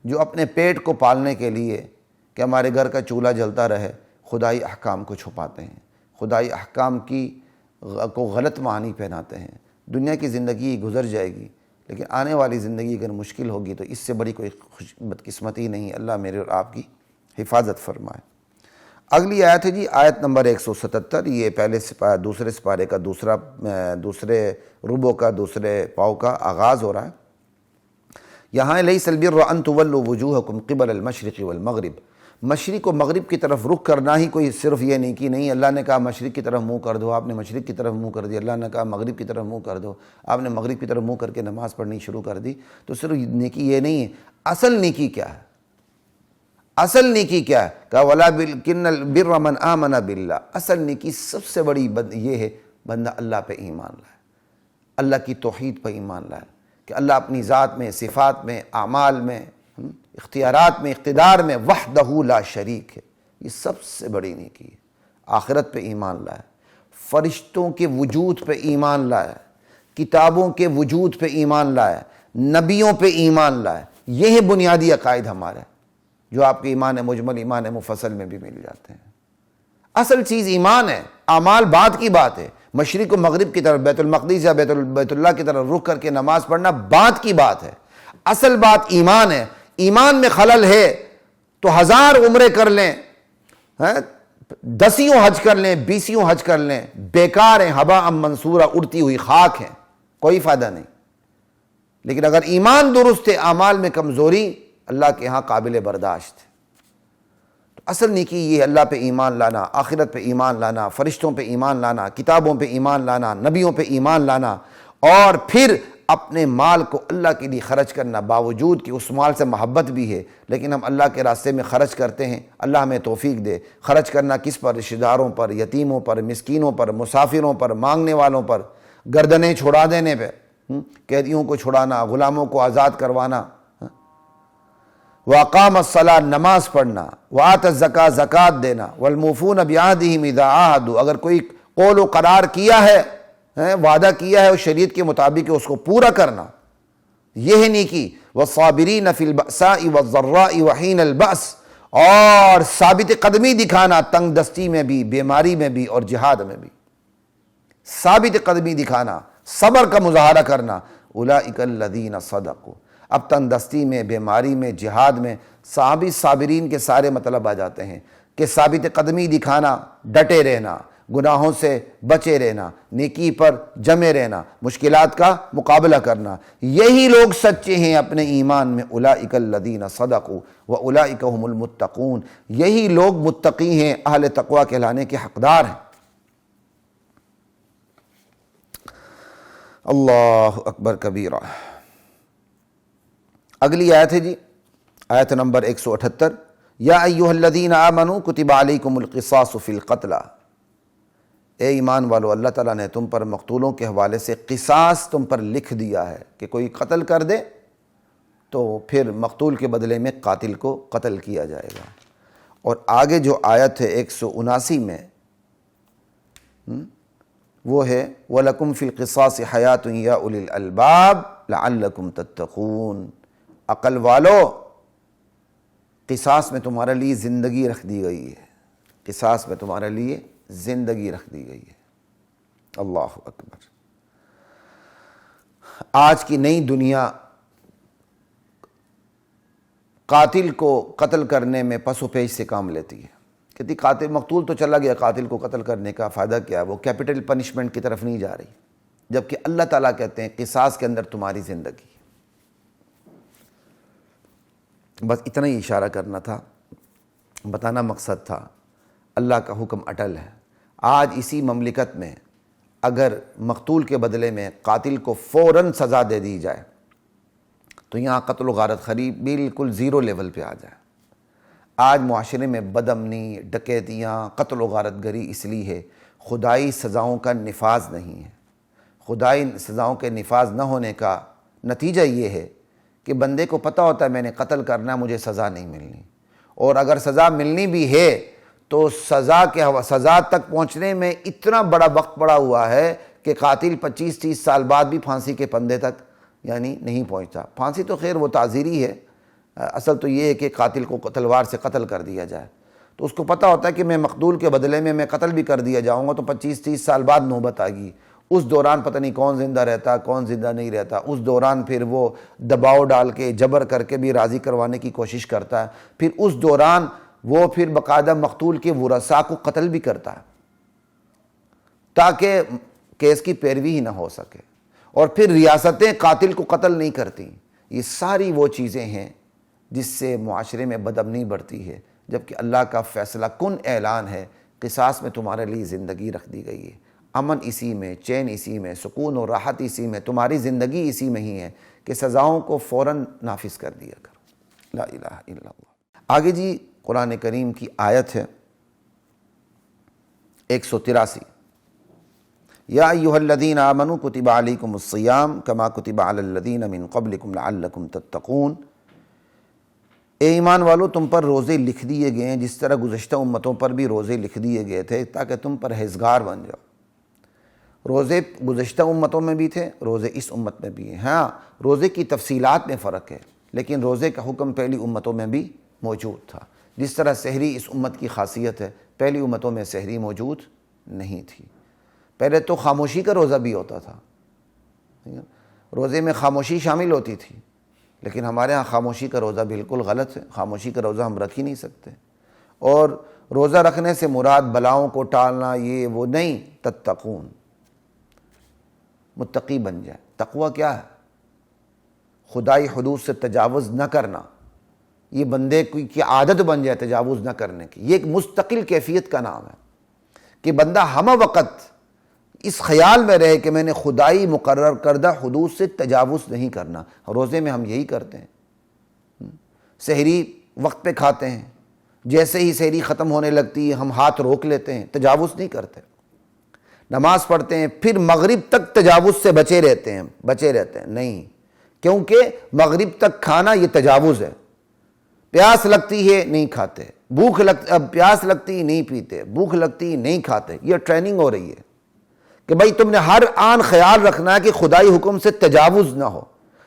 جو اپنے پیٹ کو پالنے کے لیے کہ ہمارے گھر کا چولہا جلتا رہے، خدائی احکام کو چھپاتے ہیں، خدائی احکام کو غلط معنی پہناتے ہیں۔ دنیا کی زندگی گزر جائے گی لیکن آنے والی زندگی اگر مشکل ہوگی تو اس سے بڑی کوئی بدقسمتی نہیں۔ اللہ میرے اور آپ کی حفاظت فرمائے۔ اگلی آیت ہے جی آیت نمبر 177، یہ پہلے دوسرے سپارے کا دوسرے ربع کا دوسرے پاؤ کا آغاز ہو رہا ہے۔ یہاں لیس البر ان تولوا وجوہکم قبل المشرق والمغرب، مشرق و مغرب کی طرف رخ کرنا ہی کوئی صرف یہ نیکی نہیں۔ اللہ نے کہا مشرق کی طرف منہ کر دو، آپ نے مشرق کی طرف منہ کر دیا، اللہ نے کہا مغرب کی طرف منہ کر دو، آپ نے مغرب کی طرف منہ کر کے نماز پڑھنی شروع کر دی، تو صرف نیکی یہ نہیں ہے۔ اصل نیکی کیا ہے؟ اصل نیکی کیا ہے؟ کہا ولا بالکن البر من آمن باللہ، اصل نیکی سب سے بڑی یہ ہے بندہ اللہ پہ ایمان لائے، اللہ کی توحید پہ ایمان لائے کہ اللہ اپنی ذات میں، صفات میں، اعمال میں، اختیارات میں، اقتدار میں وحدہ لا شریک ہے، یہ سب سے بڑی نیکی ہے۔ آخرت پہ ایمان لائے، فرشتوں کے وجود پہ ایمان لائے، کتابوں کے وجود پہ ایمان لائے، نبیوں پہ ایمان لائے. یہ بنیادی عقائد ہمارا ہے جو آپ کے ایمان مجمل ایمان مفصل میں بھی مل جاتے ہیں. اصل چیز ایمان ہے، اعمال بعد کی بات ہے. مشرق و مغرب کی طرف، بیت المقدس یا بیت اللہ کی طرف رخ کر کے نماز پڑھنا بعد کی بات ہے. اصل بات ایمان ہے. ایمان میں خلل ہے تو 1000 عمرے کر لیں، 10 حج کر لیں، 20 حج کر لیں، بیکار ہیں، ہباء منصورہ، اڑتی ہوئی خاک ہیں، کوئی فائدہ نہیں. لیکن اگر ایمان درست ہے، اعمال میں کمزوری اللہ کے ہاں قابل برداشت ہے. تو اصل نیکی یہ ہے، اللہ پہ ایمان لانا، آخرت پہ ایمان لانا، فرشتوں پہ ایمان لانا، کتابوں پہ ایمان لانا، نبیوں پہ ایمان لانا، اور پھر اپنے مال کو اللہ کے لیے خرچ کرنا. باوجود کہ اس مال سے محبت بھی ہے لیکن ہم اللہ کے راستے میں خرچ کرتے ہیں. اللہ ہمیں توفیق دے. خرچ کرنا کس پر؟ رشتہ داروں پر، یتیموں پر، مسکینوں پر، مسافروں پر، مانگنے والوں پر، گردنیں چھڑا دینے پہ، قیدیوں کو چھڑانا، غلاموں کو آزاد کروانا. وَأَقَامَ الصَّلَاةَ، نماز پڑھنا، وَآتَى الزَّكَاةَ، زکوٰۃ دینا، وَالْمُوفُونَ بِعَهْدِهِمْ إِذَا عَاهَدُوا، اگر کوئی قول و قرار کیا ہے، وعدہ کیا ہے، اس شریعت کے مطابق اس کو پورا کرنا، یہ ہے نیکی. وَالصَّابِرِينَ فِي الْبَأْسَاءِ وَالضَّرَّاءِ وَحِينَ الْبَأْسِ، اور ثابت قدمی دکھانا تنگ دستی میں بھی، بیماری میں بھی، اور جہاد میں بھی. ثابت قدمی دکھانا، صبر کا مظاہرہ کرنا. اولئک الذین صدقوا. اب تنگ دستی میں، بیماری میں، جہاد میں صحابی صابرین کے سارے مطلب آ جاتے ہیں کہ ثابت قدمی دکھانا، ڈٹے رہنا، گناہوں سے بچے رہنا، نیکی پر جمے رہنا، مشکلات کا مقابلہ کرنا. یہی لوگ سچے ہیں اپنے ایمان میں. اولئک الذین صدقوا واولئک هم المتقون. یہی لوگ متقی ہیں، اہل تقوی کہلانے کے حقدار ہیں. اللہ اکبر کبیرہ. اگلی آیت ہے جی، آیت نمبر 178. یا ایھا الذین آمنوا کتب علیکم القصاص فی القتلى. اے ایمان والو، اللہ تعالیٰ نے تم پر مقتولوں کے حوالے سے قصاص تم پر لکھ دیا ہے کہ کوئی قتل کر دے تو پھر مقتول کے بدلے میں قاتل کو قتل کیا جائے گا. اور آگے جو آیت ہے 179 میں، وہ ہے وَلَكُمْ فِي الْقِصَاصِ حَيَاةٌ يَا أُولِي الْأَلْبَابِ لَعَلَّكُمْ تَتَّقُونَ. عقل والو، قصاص میں تمہارے لیے زندگی رکھ دی گئی ہے. قصاص میں تمہارے لیے زندگی رکھ دی گئی ہے. اللہ اکبر. آج کی نئی دنیا قاتل کو قتل کرنے میں پس و پیش سے کام لیتی ہے. کہتی قاتل مقتول تو چلا گیا، قاتل کو قتل کرنے کا فائدہ کیا ہے؟ وہ کیپٹل پنشمنٹ کی طرف نہیں جا رہی، جبکہ اللہ تعالیٰ کہتے ہیں قصاص کے اندر تمہاری زندگی. بس اتنا ہی اشارہ کرنا تھا، بتانا مقصد تھا. اللہ کا حکم اٹل ہے. آج اسی مملکت میں اگر مقتول کے بدلے میں قاتل کو فوراً سزا دے دی جائے تو یہاں قتل و غارت خری بالکل زیرو لیول پہ آ جائے. آج معاشرے میں بد امنی، ڈکیتیاں، قتل و غارت گری اس لیے ہے خدائی سزاؤں کا نفاذ نہیں ہے. خدائی سزاؤں کے نفاذ نہ ہونے کا نتیجہ یہ ہے کہ بندے کو پتہ ہوتا ہے میں نے قتل کرنا، مجھے سزا نہیں ملنی، اور اگر سزا ملنی بھی ہے تو سزا تک پہنچنے میں اتنا بڑا وقت پڑا ہوا ہے کہ قاتل 25-30 سال بعد بھی پھانسی کے پندے تک یعنی نہیں پہنچتا. پھانسی تو خیر وہ تعزیری ہے، اصل تو یہ ہے کہ قاتل کو تلوار سے قتل کر دیا جائے. تو اس کو پتہ ہوتا ہے کہ میں مقتول کے بدلے میں قتل بھی کر دیا جاؤں گا تو 25-30 سال بعد نوبت آئے گی. اس دوران پتہ نہیں کون زندہ رہتا، کون زندہ نہیں رہتا. اس دوران پھر وہ دباؤ ڈال کے، جبر کر کے بھی راضی کروانے کی کوشش کرتا ہے. پھر اس دوران وہ پھر باقاعدہ مقتول کے ورثاء کو قتل بھی کرتا ہے تاکہ کیس کی پیروی ہی نہ ہو سکے. اور پھر ریاستیں قاتل کو قتل نہیں کرتی. یہ ساری وہ چیزیں ہیں جس سے معاشرے میں بد امنی بڑھتی ہے، جبکہ اللہ کا فیصلہ کن اعلان ہے قصاص میں تمہارے لیے زندگی رکھ دی گئی ہے. امن اسی میں، چین اسی میں، سکون اور راحت اسی میں، تمہاری زندگی اسی میں ہی ہے کہ سزاؤں کو فوراً نافذ کر دیا کرو. لا الہ الا اللہ. آگے جی قرآن کریم کی آیت ہے 183. یا ایھا الذین آمنوا کتب علیکم الصیام کما کتب علی الذین من قبلکم لعلکم تتقون. اے ایمان والو، تم پر روزے لکھ دیے گئے ہیں جس طرح گزشتہ امتوں پر بھی روزے لکھ دیے گئے تھے تاکہ تم پرہیزگار بن جاؤ. روزے گزشتہ امتوں میں بھی تھے، روزے اس امت میں بھی ہیں۔ ہاں روزے کی تفصیلات میں فرق ہے، لیکن روزے کا حکم پہلی امتوں میں بھی موجود تھا۔ جس طرح سحری اس امت کی خاصیت ہے، پہلی امتوں میں سحری موجود نہیں تھی۔ پہلے تو خاموشی کا روزہ بھی ہوتا تھا، روزے میں خاموشی شامل ہوتی تھی، لیکن ہمارے ہاں خاموشی کا روزہ بالکل غلط ہے، خاموشی کا روزہ ہم رکھ ہی نہیں سکتے۔ اور روزہ رکھنے سے مراد بلاؤں کو ٹالنا یہ وہ نہیں، تتقون، متقی بن جائے۔ تقوی کیا ہے؟ خدائی حدود سے تجاوز نہ کرنا، یہ بندے کی عادت بن جائے تجاوز نہ کرنے کی۔ یہ ایک مستقل کیفیت کا نام ہے کہ بندہ ہمہ وقت اس خیال میں رہے کہ میں نے خدائی مقرر کردہ حدود سے تجاوز نہیں کرنا۔ روزے میں ہم یہی کرتے ہیں، سحری وقت پہ کھاتے ہیں، جیسے ہی سحری ختم ہونے لگتی ہے ہم ہاتھ روک لیتے ہیں، تجاوز نہیں کرتے۔ نماز پڑھتے ہیں، پھر مغرب تک تجاوز سے بچے رہتے ہیں، نہیں، کیونکہ مغرب تک کھانا یہ تجاوز ہے۔ پیاس لگتی ہے نہیں کھاتے، پیاس لگتی نہیں پیتے، بھوک لگتی نہیں کھاتے۔ یہ ٹریننگ ہو رہی ہے کہ بھائی تم نے ہر آن خیال رکھنا ہے کہ خدائی حکم سے تجاوز نہ ہو۔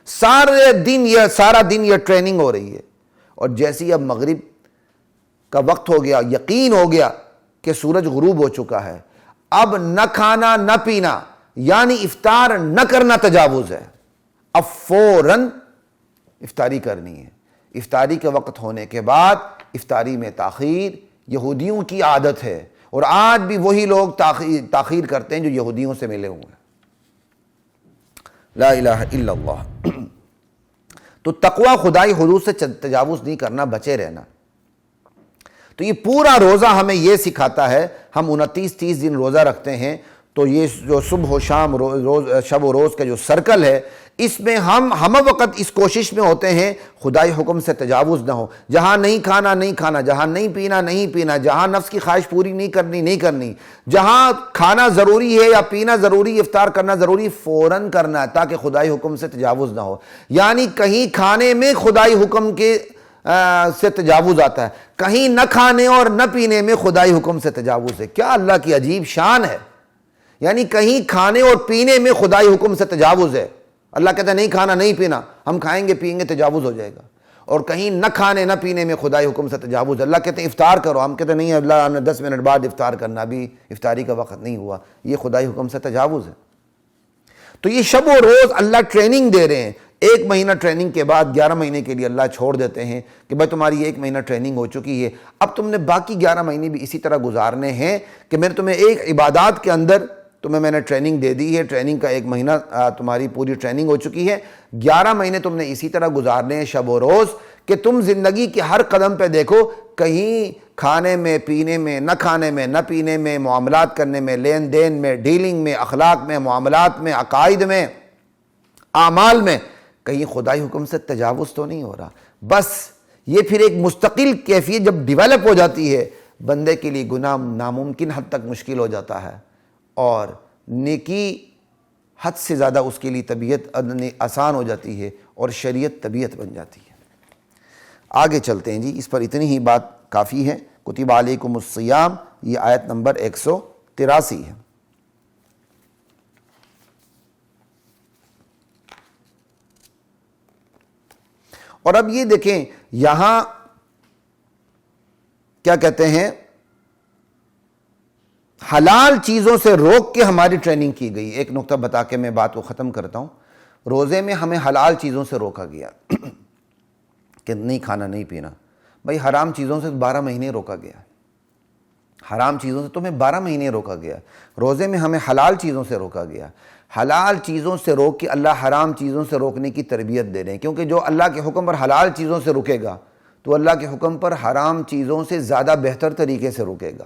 سارا دن یہ ٹریننگ ہو رہی ہے۔ اور جیسی اب مغرب کا وقت ہو گیا، یقین ہو گیا کہ سورج غروب ہو چکا ہے، اب نہ کھانا نہ پینا یعنی افطار نہ کرنا تجاوز ہے۔ اب فوراً افطاری کرنی ہے۔ افطاری کے وقت ہونے کے بعد افطاری میں تاخیر یہودیوں کی عادت ہے، اور آج بھی وہی لوگ تاخیر کرتے ہیں جو یہودیوں سے ملے ہوئے ہیں۔ لا الہ الا اللہ۔ تو تقوی خدائی حدود سے تجاوز نہیں کرنا، بچے رہنا۔ تو یہ پورا روزہ ہمیں یہ سکھاتا ہے۔ ہم 29-30 دن روزہ رکھتے ہیں، تو یہ جو صبح و شام شب و روز کا جو سرکل ہے، اس میں ہم وقت اس کوشش میں ہوتے ہیں خدائی حکم سے تجاوز نہ ہو۔ جہاں نہیں کھانا، جہاں نہیں پینا، جہاں نفس کی خواہش پوری نہیں کرنی، جہاں کھانا ضروری ہے یا پینا ضروری، افطار کرنا ضروری، فوراً کرنا ہے تاکہ خدائی حکم سے تجاوز نہ ہو۔ یعنی کہیں کھانے میں خدائی حکم کے سے تجاوز آتا ہے، کہیں نہ کھانے اور نہ پینے میں خدائی حکم سے تجاوز ہے۔ کیا اللہ کی عجیب شان ہے! یعنی کہیں کھانے اور پینے میں خدائی حکم سے تجاوز ہے۔ اللہ کہتا ہے نہیں کھانا نہیں پینا، ہم کھائیں گے پیئیں گے تجاوز ہو جائے گا۔ اور کہیں نہ کھانے نہ پینے میں خدائی حکم سے تجاوز ہے۔ اللہ کہتے ہیں افطار کرو، ہم کہتے ہیں نہیں اللہ نے 10 منٹ بعد افطار کرنا، ابھی افطاری کا وقت نہیں ہوا۔ یہ خدائی حکم سے تجاوز ہے۔ تو یہ شب و روز اللہ ٹریننگ دے رہے ہیں۔ 1 مہینہ ٹریننگ کے بعد 11 مہینے کے لیے اللہ چھوڑ دیتے ہیں کہ بھائی تمہاری 1 مہینہ ٹریننگ ہو چکی ہے، اب تم نے باقی 11 مہینے بھی اسی طرح گزارنے ہیں کہ میں نے تمہیں ایک عبادات کے اندر میں نے ٹریننگ دے دی ہے، ٹریننگ کا 1 مہینہ تمہاری پوری ٹریننگ ہو چکی ہے، 11 مہینے تم نے اسی طرح گزارنے ہیں شب و روز کہ تم زندگی کے ہر قدم پہ دیکھو کہیں کھانے میں، پینے میں، نہ کھانے میں، نہ پینے میں، معاملات کرنے میں، لین دین میں، ڈیلنگ میں، اخلاق میں، معاملات میں، عقائد میں، اعمال میں کہیں خدائی حکم سے تجاوز تو نہیں ہو رہا۔ بس یہ پھر ایک مستقل کیفیت جب ڈیولپ ہو جاتی ہے، بندے کے لیے گناہ ناممکن حد تک مشکل ہو جاتا ہے، اور نیکی حد سے زیادہ اس کے لیے طبیعت آسان ہو جاتی ہے، اور شریعت طبیعت بن جاتی ہے۔ آگے چلتے ہیں جی، اس پر اتنی ہی بات کافی ہے۔ کتب علیکم الصیام، یہ آیت نمبر 183 ہے۔ اور اب یہ دیکھیں یہاں کیا کہتے ہیں، حلال چیزوں سے روک کے ہماری ٹریننگ کی گئی۔ ایک نقطہ بتا کے میں بات کو ختم کرتا ہوں۔ روزے میں ہمیں حلال چیزوں سے روکا گیا کہ نہیں کھانا نہیں پینا۔ بھائی حرام چیزوں سے 12 مہینے روکا گیا، حرام چیزوں سے تمہیں 12 مہینے روکا گیا۔ روزے میں ہمیں حلال چیزوں سے روکا گیا۔ حلال چیزوں سے روک کے اللہ حرام چیزوں سے روکنے کی تربیت دے رہے ہیں، کیونکہ جو اللہ کے حکم پر حلال چیزوں سے رکے گا تو اللہ کے حکم پر حرام چیزوں سے زیادہ بہتر طریقے سے رکے گا۔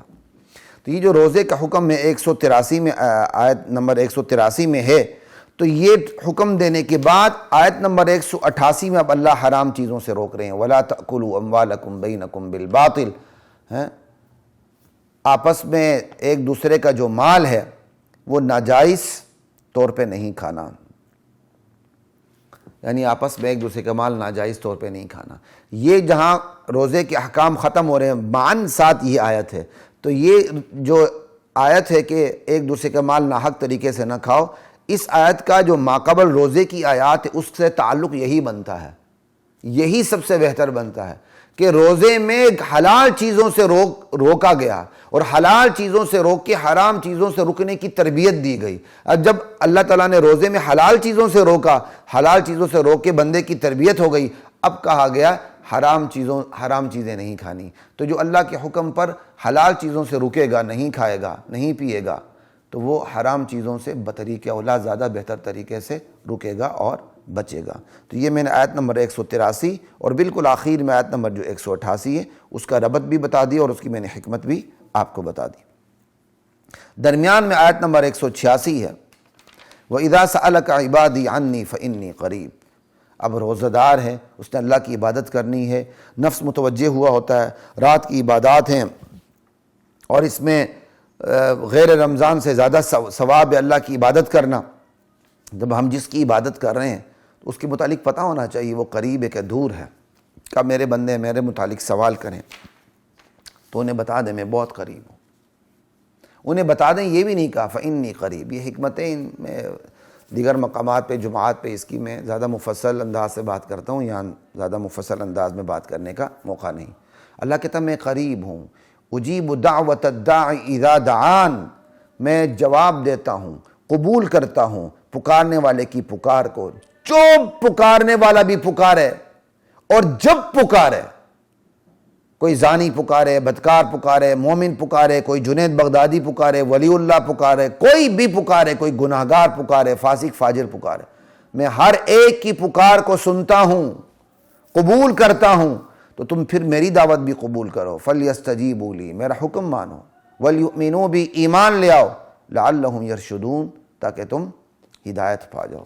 تو یہ جو روزے کا حکم میں 183 میں آیت نمبر 183 میں ہے، تو یہ حکم دینے کے بعد آیت نمبر 188 میں اب اللہ حرام چیزوں سے روک رہے ہیں۔ وَلَا تَأْكُلُوا أَمْوَالَكُمْ بَيْنَكُمْ بِالْبَاطِلِ، آپس میں ایک دوسرے کا جو مال ہے وہ ناجائز طور پہ نہیں کھانا، یعنی آپس میں ایک دوسرے کا مال ناجائز طور پہ نہیں کھانا۔ یہ جہاں روزے کے احکام ختم ہو رہے ہیں، معاً ساتھ یہ آیت ہے، تو یہ جو آیت ہے کہ ایک دوسرے کا مال ناحق طریقے سے نہ کھاؤ، اس آیت کا جو ماقبل روزے کی آیات ہے اس سے تعلق یہی بنتا ہے، یہی سب سے بہتر بنتا ہے کہ روزے میں حلال چیزوں سے روکا گیا اور حلال چیزوں سے روک کے حرام چیزوں سے رکنے کی تربیت دی گئی۔ اب جب اللہ تعالیٰ نے روزے میں حلال چیزوں سے روکا، حلال چیزوں سے روک کے بندے کی تربیت ہو گئی، اب کہا گیا حرام چیزیں نہیں کھانی۔ تو جو اللہ کے حکم پر حلال چیزوں سے رکے گا، نہیں کھائے گا، نہیں پیے گا، تو وہ حرام چیزوں سے بطریق اولا زیادہ بہتر طریقے سے رکے گا اور بچے گا۔ تو یہ میں نے آیت نمبر 183 اور بالکل آخر میں آیت نمبر جو 188 ہے اس کا ربط بھی بتا دیا اور اس کی میں نے حکمت بھی آپ کو بتا دی۔ درمیان میں آیت نمبر 186 ہے، وَإِذَا سَأَلَكَ عِبَادِي عَنِّي فَإِنِّي قَرِيب۔ اب روزہ دار ہے، اس نے اللہ کی عبادت کرنی ہے، نفس متوجہ ہوا ہوتا ہے، رات کی عبادات ہیں اور اس میں غیر رمضان سے زیادہ ثواب ہے اللہ کی عبادت کرنا۔ جب ہم جس کی عبادت کر رہے ہیں تو اس کے متعلق پتہ ہونا چاہیے وہ قریب ہے کہ دور ہے۔ کب میرے بندے میرے متعلق سوال کریں تو انہیں بتا دیں میں بہت قریب ہوں، انہیں بتا دیں یہ بھی نہیں کہا فإنی قریب۔ یہ حکمتیں ان میں دیگر مقامات پہ جمعات پہ اس کی میں زیادہ مفصل انداز سے بات کرتا ہوں، یہاں زیادہ مفصل انداز میں بات کرنے کا موقع نہیں۔ اللہ کہتا ہے میں قریب ہوں، اجیب دعوت الداعی اذا دعان، میں جواب دیتا ہوں، قبول کرتا ہوں پکارنے والے کی پکار کو، جو پکارنے والا بھی پکارے اور جب پکارے، کوئی زانی پکارے، بدکار پکارے، مومن پکارے، کوئی جنید بغدادی پکارے، ولی اللہ پکارے، کوئی بھی پکارے، کوئی گناہگار پکارے، فاسق فاجر پکارے، میں ہر ایک کی پکار کو سنتا ہوں، قبول کرتا ہوں۔ تو تم پھر میری دعوت بھی قبول کرو، فَلْيَسْتَجِيبُوا لِي، میرا حکم مانو، وَلْيُؤْمِنُوا بِي، ایمان لے آؤ، لَعَلَّهُمْ يَرْشُدُونَ، تاکہ تم ہدایت پا جاؤ۔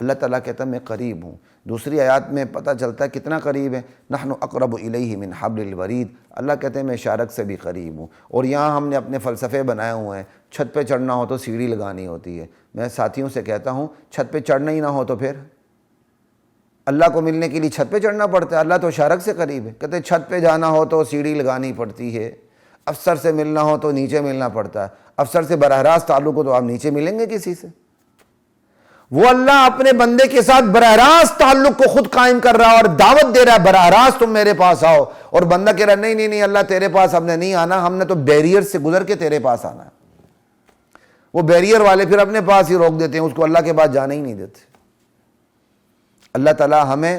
اللہ تعالیٰ کہتا ہے میں قریب ہوں۔ دوسری آیات میں پتہ چلتا ہے کتنا قریب ہے، نحن اقرب الیہ من حبل الورید، اللہ کہتے ہیں میں شارک سے بھی قریب ہوں۔ اور یہاں ہم نے اپنے فلسفے بنائے ہوئے ہیں، چھت پہ چڑھنا ہو تو سیڑھی لگانی ہوتی ہے۔ میں ساتھیوں سے کہتا ہوں چھت پہ چڑھنا ہی نہ ہو تو پھر اللہ کو ملنے کے لیے چھت پہ چڑھنا پڑتا ہے، اللہ تو شارک سے قریب ہے۔ کہتے ہیں چھت پہ جانا ہو تو سیڑھی لگانی پڑتی ہے، افسر سے ملنا ہو تو نیچے ملنا پڑتا ہے، افسر سے براہ راست تعلق ہو تو آپ نیچے ملیں گے کسی سے؟ وہ اللہ اپنے بندے کے ساتھ براہ راست تعلق کو خود قائم کر رہا ہے اور دعوت دے رہا ہے براہ راست تم میرے پاس آؤ، اور بندہ کہہ رہا ہے نہیں اللہ تیرے پاس ہم نے نہیں آنا، ہم نے تو بیریئر سے گزر کے تیرے پاس آنا ہے۔ وہ بیریئر والے پھر اپنے پاس ہی روک دیتے ہیں، اس کو اللہ کے پاس جانے ہی نہیں دیتے۔ اللہ تعالی ہمیں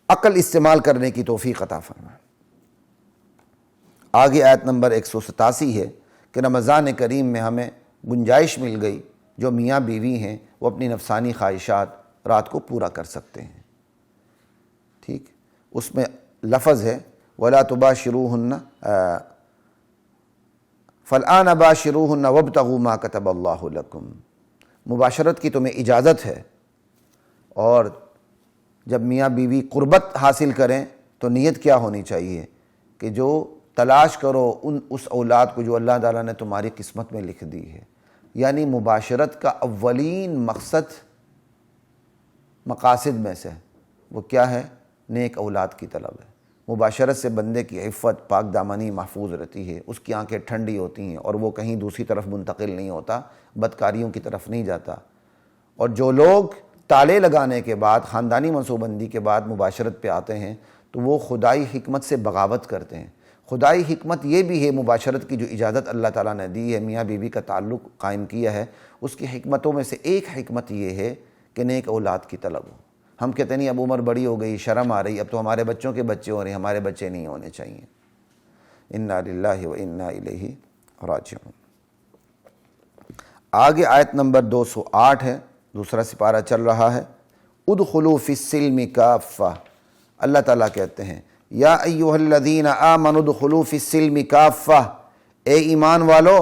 عقل استعمال کرنے کی توفیق عطا فرمائے۔ آگے آیت نمبر 187 ہے کہ رمضان کریم میں ہمیں گنجائش مل گئی، جو میاں بیوی ہیں وہ اپنی نفسانی خواہشات رات کو پورا کر سکتے ہیں۔ ٹھیک، اس میں لفظ ہے وَلَا تُبَاشِرُوهُنَّ فَالْآنَ بَاشِرُوهُنَّ وَابْتَغُوا مَا كَتَبَ اللَّهُ لَكُمْ، مباشرت کی تمہیں اجازت ہے، اور جب میاں بیوی قربت حاصل کریں تو نیت کیا ہونی چاہیے کہ جو تلاش کرو اس اولاد کو جو اللہ تعالیٰ نے تمہاری قسمت میں لکھ دی ہے۔ یعنی مباشرت کا اولین مقاصد میں سے وہ کیا ہے؟ نیک اولاد کی طلب ہے۔ مباشرت سے بندے کی عفت پاک دامنی محفوظ رہتی ہے، اس کی آنکھیں ٹھنڈی ہوتی ہیں اور وہ کہیں دوسری طرف منتقل نہیں ہوتا، بدکاریوں کی طرف نہیں جاتا۔ اور جو لوگ تالے لگانے کے بعد، خاندانی منصوبہ بندی کے بعد مباشرت پہ آتے ہیں تو وہ خدائی حکمت سے بغاوت کرتے ہیں۔ خدائی حکمت یہ بھی ہے، مباشرت کی جو اجازت اللہ تعالیٰ نے دی ہے، میاں بیوی کا تعلق قائم کیا ہے، اس کی حکمتوں میں سے ایک حکمت یہ ہے کہ نیک اولاد کی طلب ہو۔ ہم کہتے نہیں اب عمر بڑی ہو گئی، شرم آ رہی، اب تو ہمارے بچوں کے بچے ہو رہے ہیں، ہمارے بچے نہیں ہونے چاہیے۔ انا للہ و انا الیہ راجعون۔ آگے آیت نمبر 208 ہے، دوسرا سپارہ چل رہا ہے، ادخلوا فی السلم کافہ۔ اللہ تعالیٰ کہتے ہیں یا ایھا الذین آمنوا ادخلوا فی السلم کافہ، اے ایمان والو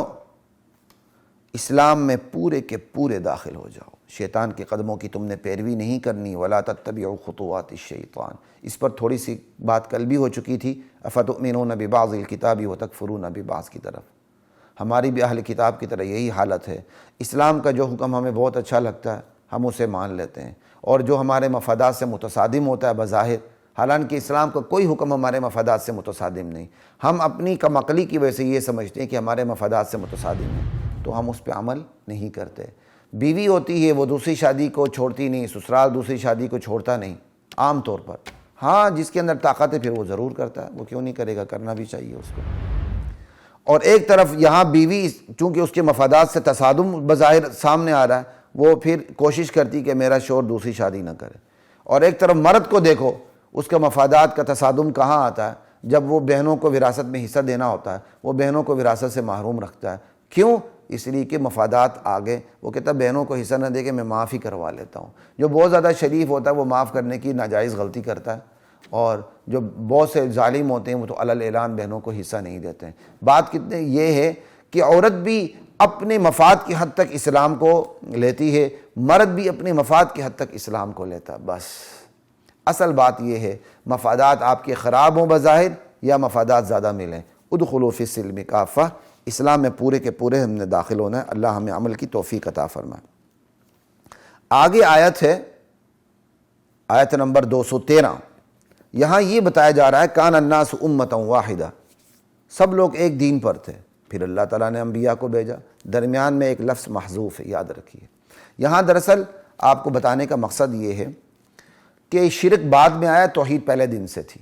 اسلام میں پورے کے پورے داخل ہو جاؤ، شیطان کے قدموں کی تم نے پیروی نہیں کرنی، ولا تتبعوا خطوات الشیطان۔ اس پر تھوڑی سی بات کل بھی ہو چکی تھی، افتؤمنون ببعض الکتاب وتکفرون ببعض کی طرف۔ ہماری بھی اہل کتاب کی طرح یہی حالت ہے، اسلام کا جو حکم ہمیں بہت اچھا لگتا ہے ہم اسے مان لیتے ہیں، اور جو ہمارے مفادات سے متصادم ہوتا ہے بظاہر حالانکہ اسلام کا کوئی حکم ہمارے مفادات سے متصادم نہیں. ہم اپنی کم عقلی کی وجہ سے یہ سمجھتے ہیں کہ ہمارے مفادات سے متصادم ہیں، تو ہم اس پہ عمل نہیں کرتے. بیوی ہوتی ہے وہ دوسری شادی کو چھوڑتی نہیں، سسرال دوسری شادی کو چھوڑتا نہیں عام طور پر. ہاں جس کے اندر طاقت ہے پھر وہ ضرور کرتا ہے، وہ کیوں نہیں کرے گا، کرنا بھی چاہیے اس کو. اور ایک طرف یہاں بیوی چونکہ اس کے مفادات سے تصادم بظاہر سامنے آ رہا ہے، وہ پھر کوشش کرتی کہ میرا شوہر دوسری شادی نہ کرے. اور ایک طرف مرد کو دیکھو، اس کا مفادات کا تصادم کہاں آتا ہے؟ جب وہ بہنوں کو وراثت میں حصہ دینا ہوتا ہے، وہ بہنوں کو وراثت سے محروم رکھتا ہے. کیوں؟ اس لیے کہ مفادات آگے. وہ کہتا ہے بہنوں کو حصہ نہ دے کے میں معاف ہی کروا لیتا ہوں. جو بہت زیادہ شریف ہوتا ہے وہ معاف کرنے کی ناجائز غلطی کرتا ہے، اور جو بہت سے ظالم ہوتے ہیں وہ تو علی اعلان بہنوں کو حصہ نہیں دیتے ہیں. بات کتنے یہ ہے کہ عورت بھی اپنے مفاد کی حد تک اسلام کو لیتی ہے، مرد بھی اپنے مفاد کی حد تک اسلام کو لیتا ہے. بس اصل بات یہ ہے مفادات آپ کے خراب ہوں بظاہر یا مفادات زیادہ ملیں. ادخلوا فی السلم کافہ، اسلام میں پورے کے پورے ہم نے داخل ہونا ہے. اللہ ہمیں عمل کی توفیق عطا فرمائے. آگے آیت ہے، آیت نمبر 213. یہاں یہ بتایا جا رہا ہے کان الناس امۃ واحدہ، سب لوگ ایک دین پر تھے. پھر اللہ تعالیٰ نے انبیاء کو بھیجا. درمیان میں ایک لفظ محذوف ہے، یاد رکھیے. یہاں دراصل آپ کو بتانے کا مقصد یہ ہے کہ شرک بعد میں آیا، توحید پہلے دن سے تھی.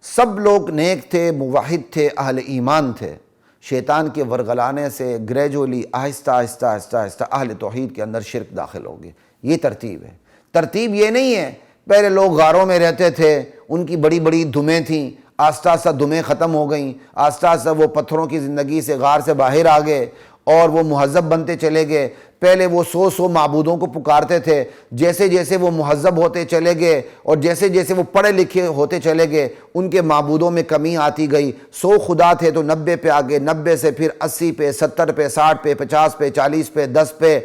سب لوگ نیک تھے، موحد تھے، اہل ایمان تھے. شیطان کے ورغلانے سے گریجولی آہستہ آہستہ آہستہ آہستہ اہل توحید کے اندر شرک داخل ہو گئے. یہ ترتیب ہے. ترتیب یہ نہیں ہے پہلے لوگ غاروں میں رہتے تھے، ان کی بڑی بڑی دمیں تھیں، آہستہ آہستہ دمیں ختم ہو گئیں، آہستہ آہستہ وہ پتھروں کی زندگی سے غار سے باہر آ گئے اور وہ مہذب بنتے چلے گئے. پہلے وہ 100 معبودوں کو پکارتے تھے، جیسے جیسے وہ مہذب ہوتے چلے گئے اور جیسے جیسے وہ پڑھے لکھے ہوتے چلے گئے ان کے معبودوں میں کمی آتی گئی. 100 خدا تھے تو 90 پہ آگے، 90 سے پھر 80 پہ، 70 پہ، 60 پہ، 50 پہ، 40 پہ، 10 پہ،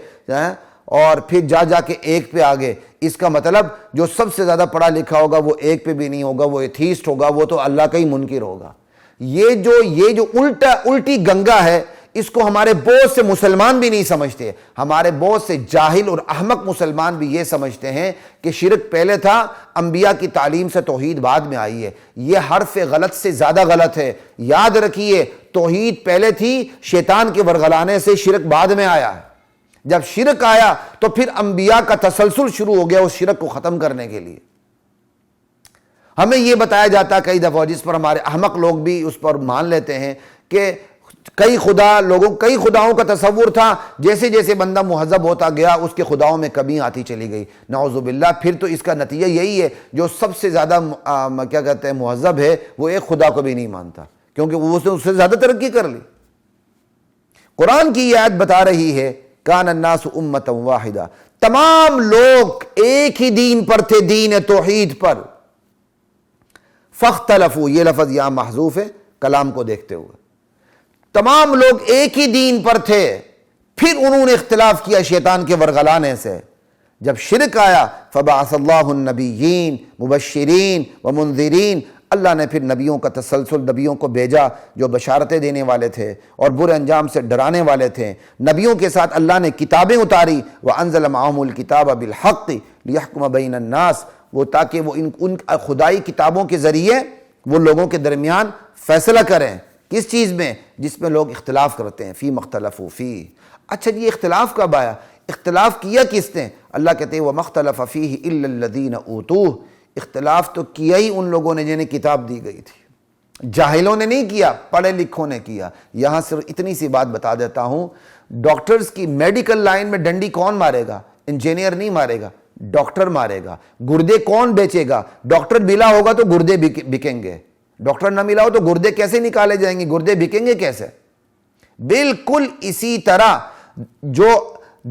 اور پھر جا کے 1 پہ آگے. اس کا مطلب جو سب سے زیادہ پڑھا لکھا ہوگا وہ 1 پہ بھی نہیں ہوگا، وہ ایتھیسٹ ہوگا، وہ تو اللہ کا ہی منکر ہوگا. یہ جو الٹی گنگا ہے، اس کو ہمارے بہت سے مسلمان بھی نہیں سمجھتے. ہمارے بہت سے جاہل اور احمق مسلمان بھی یہ سمجھتے ہیں کہ شرک پہلے تھا، انبیاء کی تعلیم سے توحید بعد میں آئی ہے. یہ حرف غلط سے زیادہ غلط ہے. یاد رکھیے توحید پہلے تھی، شیطان کے ورغلانے سے شرک بعد میں آیا ہے. جب شرک آیا تو پھر انبیاء کا تسلسل شروع ہو گیا اس شرک کو ختم کرنے کے لیے. ہمیں یہ بتایا جاتا ہے کئی دفعہ، جس پر ہمارے احمق لوگ بھی اس پر مان لیتے ہیں کہ کئی خداؤں کا تصور تھا، جیسے جیسے بندہ مہذب ہوتا گیا اس کے خداؤں میں کمی آتی چلی گئی. نعوذ باللہ. پھر تو اس کا نتیجہ یہی ہے جو سب سے زیادہ مہذب ہے وہ ایک خدا کو بھی نہیں مانتا، کیونکہ وہ اس سے زیادہ ترقی کر لی. قرآن کی یہ آیت بتا رہی ہے کان الناس امۃ واحدہ، تمام لوگ ایک ہی دین پر تھے، دین توحید پر. فاختلفوا، یہ لفظ یہاں محذوف ہے کلام کو دیکھتے ہوئے. تمام لوگ ایک ہی دین پر تھے، پھر انہوں نے اختلاف کیا شیطان کے ورغلانے سے. جب شرک آیا فبعث اللہ النبیین مبشرین ومنذرین، اللہ نے پھر نبیوں کا تسلسل، نبیوں کو بھیجا جو بشارتیں دینے والے تھے اور برے انجام سے ڈرانے والے تھے. نبیوں کے ساتھ اللہ نے کتابیں اتاری. وانزل معهم الکتاب بالحق لیحکم بین الناس، وہ تاکہ وہ ان خدائی کتابوں کے ذریعے وہ لوگوں کے درمیان فیصلہ کریں. کس چیز میں؟ جس میں لوگ اختلاف کرتے ہیں. فی مختلفوا فیہ. اچھا جی اختلاف کب آیا؟ اختلاف کیا کس نے؟ اللہ کہتے ہیں وَمَا اخْتَلَفَ فِيهِ إِلَّا الَّذِينَ أُوتُوهُ. اختلاف تو کیا ہی ان لوگوں نے جنہیں کتاب دی گئی تھی. جاہلوں نے نہیں کیا، پڑھے لکھوں نے کیا. یہاں صرف اتنی سی بات بتا دیتا ہوں، ڈاکٹرز کی میڈیکل لائن میں ڈنڈی کون مارے گا؟ انجینئر نہیں مارے گا، ڈاکٹر مارے گا. گردے کون بیچے گا؟ ڈاکٹر ملا ہوگا تو گردے بکیں گے. ڈاکٹر نہ ملا ہو تو گردے کیسے نکالے جائیں گے؟ گردے بکیں گے کیسے؟ بالکل اسی طرح جو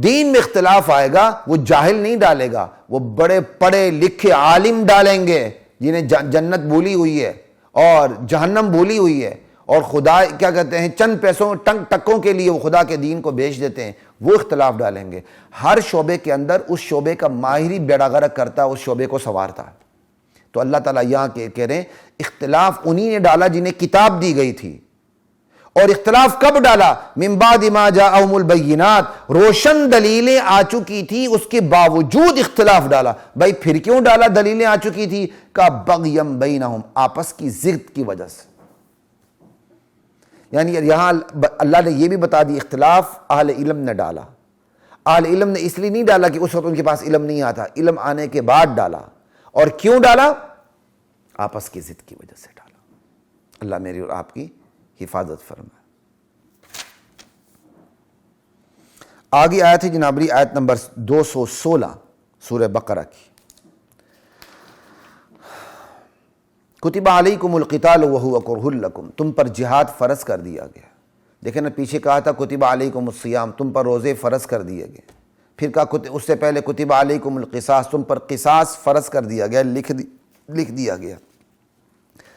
دین میں اختلاف آئے گا وہ جاہل نہیں ڈالے گا، وہ بڑے پڑھے لکھے عالم ڈالیں گے جنہیں جنت بھولی ہوئی ہے اور جہنم بھولی ہوئی ہے، اور خدا کیا کہتے ہیں چند پیسوں ٹکوں کے لیے وہ خدا کے دین کو بیچ دیتے ہیں. وہ اختلاف ڈالیں گے. ہر شعبے کے اندر اس شعبے کا ماہری بیڑا غرق کرتا ہے، اس شعبے کو سنوارتا ہے. تو اللہ تعالیٰ یہاں کہہ رہے ہیں اختلاف انہی نے ڈالا جنہیں کتاب دی گئی تھی، اور اختلاف کب ڈالا؟ من بعد ما جاءہم البینات، روشن دلیلیں آ چکی تھی اس کے باوجود اختلاف ڈالا۔ بھائی پھر کیوں ڈالا؟ دلیلیں آ چکی تھی، کا بغیم بینہم، آپس کی ضد کی وجہ سے۔ یعنی یہاں اللہ نے یہ بھی بتا دی اختلاف اہل علم نے ڈالا۔ اہل علم نے اس لیے نہیں ڈالا کہ اس وقت ان کے پاس علم نہیں آتا، علم آنے کے بعد ڈالا۔ اور کیوں ڈالا؟ آپس کی ضد کی وجہ سے ڈالا۔ اللہ میری اور آپ کی حفاظت فرمائے۔ آگے آیت ہے جنابری، آیت نمبر 216 سورہ بقرہ کی۔ کتب علیکم القتال وہو کرہ لکم، تم پر جہاد فرض کر دیا گیا۔ دیکھیں نا، پیچھے کہا تھا کتب علیکم الصیام، تم پر روزے فرض کر دیے گئے۔ پھر کہا اس سے پہلے کتب علیکم القصاص، تم پر قصاص فرض کر دیا گیا، لکھ دیا گیا۔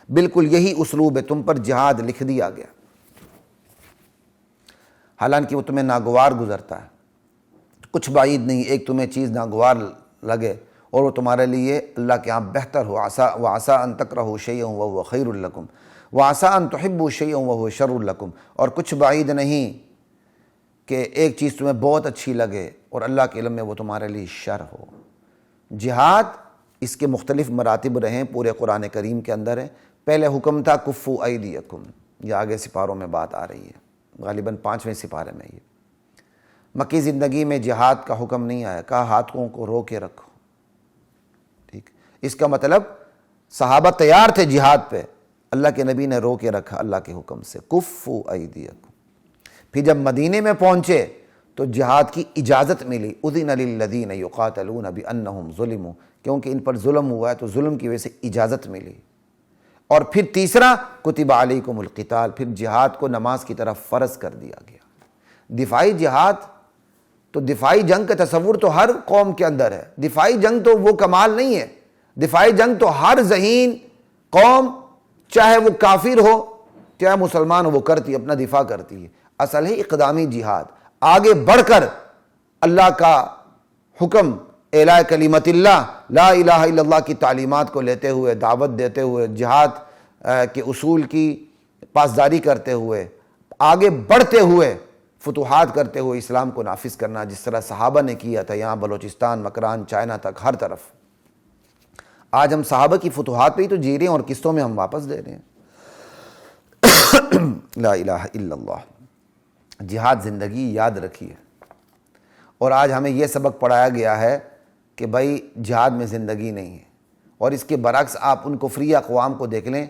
بالکل یہی اسلوب ہے، تم پر جہاد لکھ دیا گیا، حالانکہ وہ تمہیں ناگوار گزرتا ہے۔ کچھ بعید نہیں ایک تمہیں چیز ناگوار لگے اور وہ تمہارے لیے اللہ کے ہاں بہتر ہو۔ وعسیٰ ان تکرہوا شیئا وہو خیر لکم وعسیٰ ان تحبوا شیئا وہو شر لکم، اور کچھ بعید نہیں کہ ایک چیز تمہیں بہت اچھی لگے اور اللہ کے علم میں وہ تمہارے لیے شر ہو۔ جہاد اس کے مختلف مراتب رہے، پورے قرآن کریم کے اندر ہے۔ پہلے حکم تھا کفوا ایدیکم، یہ آگے سپاروں میں بات آ رہی ہے، غالباً 5ویں سپارے میں۔ یہ مکی زندگی میں جہاد کا حکم نہیں آیا، کہا ہاتھوں کو رو کے رکھو۔ ٹھیک، اس کا مطلب صحابہ تیار تھے جہاد پہ، اللہ کے نبی نے رو کے رکھا اللہ کے حکم سے، کفوا ایدیکم۔ پھر جب مدینے میں پہنچے تو جہاد کی اجازت ملی، اذن للذین یقاتلون بانہم ظلموا، کیونکہ ان پر ظلم ہوا ہے تو ظلم کی وجہ سے اجازت ملی۔ اور پھر تیسرا کتب علیکم القتال، پھر جہاد کو نماز کی طرف فرض کر دیا گیا۔ دفاعی جہاد تو دفاعی جنگ کا تصور تو ہر قوم کے اندر ہے، دفاعی جنگ تو وہ کمال نہیں ہے، دفاعی جنگ تو ہر ذہین قوم چاہے وہ کافر ہو چاہے مسلمان ہو وہ کرتی، اپنا دفاع کرتی ہے۔ اصل ہے اقدامی جہاد، آگے بڑھ کر اللہ کا حکم اعلاء کلمت اللہ، لا الہ الا اللہ کی تعلیمات کو لیتے ہوئے، دعوت دیتے ہوئے، جہاد کے اصول کی پاسداری کرتے ہوئے، آگے بڑھتے ہوئے، فتوحات کرتے ہوئے اسلام کو نافذ کرنا، جس طرح صحابہ نے کیا تھا، یہاں بلوچستان، مکران، چائنا تک، ہر طرف۔ آج ہم صحابہ کی فتوحات پہ ہی تو جی رہے ہیں اور قسطوں میں ہم واپس دے رہے ہیں۔ لا الہ الا اللہ۔ جہاد زندگی یاد رکھیے، اور آج ہمیں یہ سبق پڑھایا گیا ہے کہ بھائی جہاد میں زندگی نہیں ہے۔ اور اس کے برعکس آپ ان کفری اقوام کو دیکھ لیں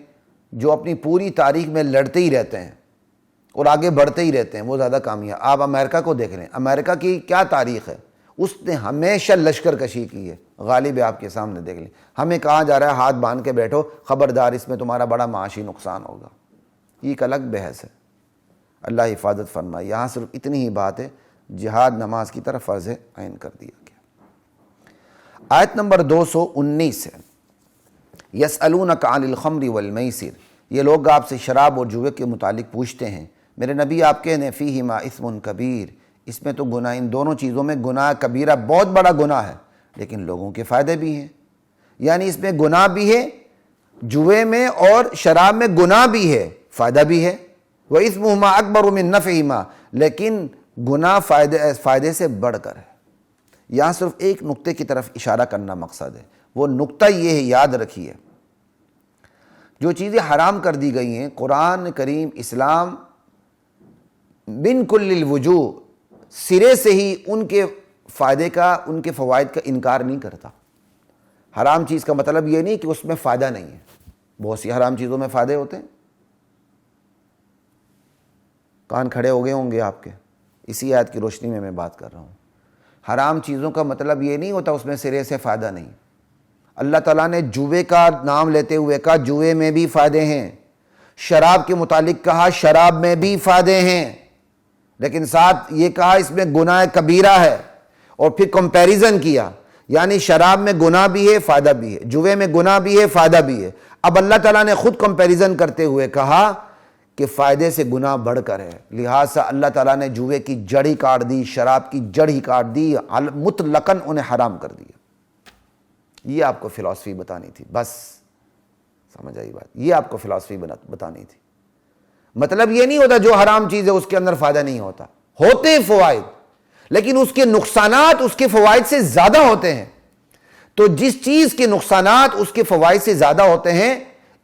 جو اپنی پوری تاریخ میں لڑتے ہی رہتے ہیں اور آگے بڑھتے ہی رہتے ہیں، وہ زیادہ کامیاب۔ آپ امریکہ کو دیکھ لیں، امریکہ کی کیا تاریخ ہے، اس نے ہمیشہ لشکر کشی کی ہے، غالب ہے آپ کے سامنے دیکھ لیں۔ ہمیں کہا جا رہا ہے ہاتھ باندھ کے بیٹھو، خبردار اس میں تمہارا بڑا معاشی نقصان ہوگا، یہ ایک الگ بحث ہے۔ اللہ حفاظت فرمائے۔ یہاں صرف اتنی ہی بات ہے، جہاد نماز کی طرف فرض عین کر دیا گیا۔ آیت نمبر 219 ہے، یسألونک عن الخمر والمیسر، یہ لوگ آپ سے شراب اور جوئے کے متعلق پوچھتے ہیں، میرے نبی آپ کہنے فیہما اثم کبیر، اس میں تو گناہ، ان دونوں چیزوں میں گناہ کبیرہ، بہت بڑا گناہ ہے، لیکن لوگوں کے فائدے بھی ہیں۔ یعنی اس میں گناہ بھی ہے، جوئے میں اور شراب میں گناہ بھی ہے، فائدہ بھی ہے۔ وَإِثْمُهُمَا أَكْبَرُ مِن نَفْعِهِمَا، لیکن گناہ فائدے سے بڑھ کر ہے۔ یہاں صرف ایک نقطے کی طرف اشارہ کرنا مقصد ہے، وہ نقطہ یہ ہے، یاد رکھیے، جو چیزیں حرام کر دی گئی ہیں، قرآن کریم اسلام من کل الوجوہ سرے سے ہی ان کے فائدے کا، ان کے فوائد کا انکار نہیں کرتا۔ حرام چیز کا مطلب یہ نہیں کہ اس میں فائدہ نہیں ہے، بہت سی حرام چیزوں میں فائدے ہوتے ہیں۔ کان کھڑے ہو گئے ہوں گے آپ کے، اسی آیت کی روشنی میں بات کر رہا ہوں۔ حرام چیزوں کا مطلب یہ نہیں ہوتا اس میں سرے سے فائدہ نہیں۔ اللہ تعالیٰ نے جوئے کا نام لیتے ہوئے کہا جوئے میں بھی فائدے ہیں، شراب کے متعلق کہا شراب میں بھی فائدے ہیں، لیکن ساتھ یہ کہا اس میں گناہ کبیرہ ہے، اور پھر کمپیریزن کیا، یعنی شراب میں گناہ بھی ہے فائدہ بھی ہے، جوئے میں گناہ بھی ہے فائدہ بھی ہے۔ اب اللہ تعالیٰ نے خود کمپیریزن کرتے ہوئے کہا کہ فائدے سے گناہ بڑھ کر ہے، لہٰذا اللہ تعالیٰ نے جوئے کی جڑ ہی کاٹ دی، شراب کی جڑ ہی کاٹ دی، مطلقاً انہیں حرام کر دیا۔ یہ آپ کو فلسفی بتانی تھی، بس سمجھ آئی بات، یہ آپ کو فلسفی بتانی تھی۔ مطلب یہ نہیں ہوتا جو حرام چیز ہے اس کے اندر فائدہ نہیں ہوتا، ہوتے ہیں فوائد، لیکن اس کے نقصانات اس کے فوائد سے زیادہ ہوتے ہیں۔ تو جس چیز کے نقصانات اس کے فوائد سے زیادہ ہوتے ہیں،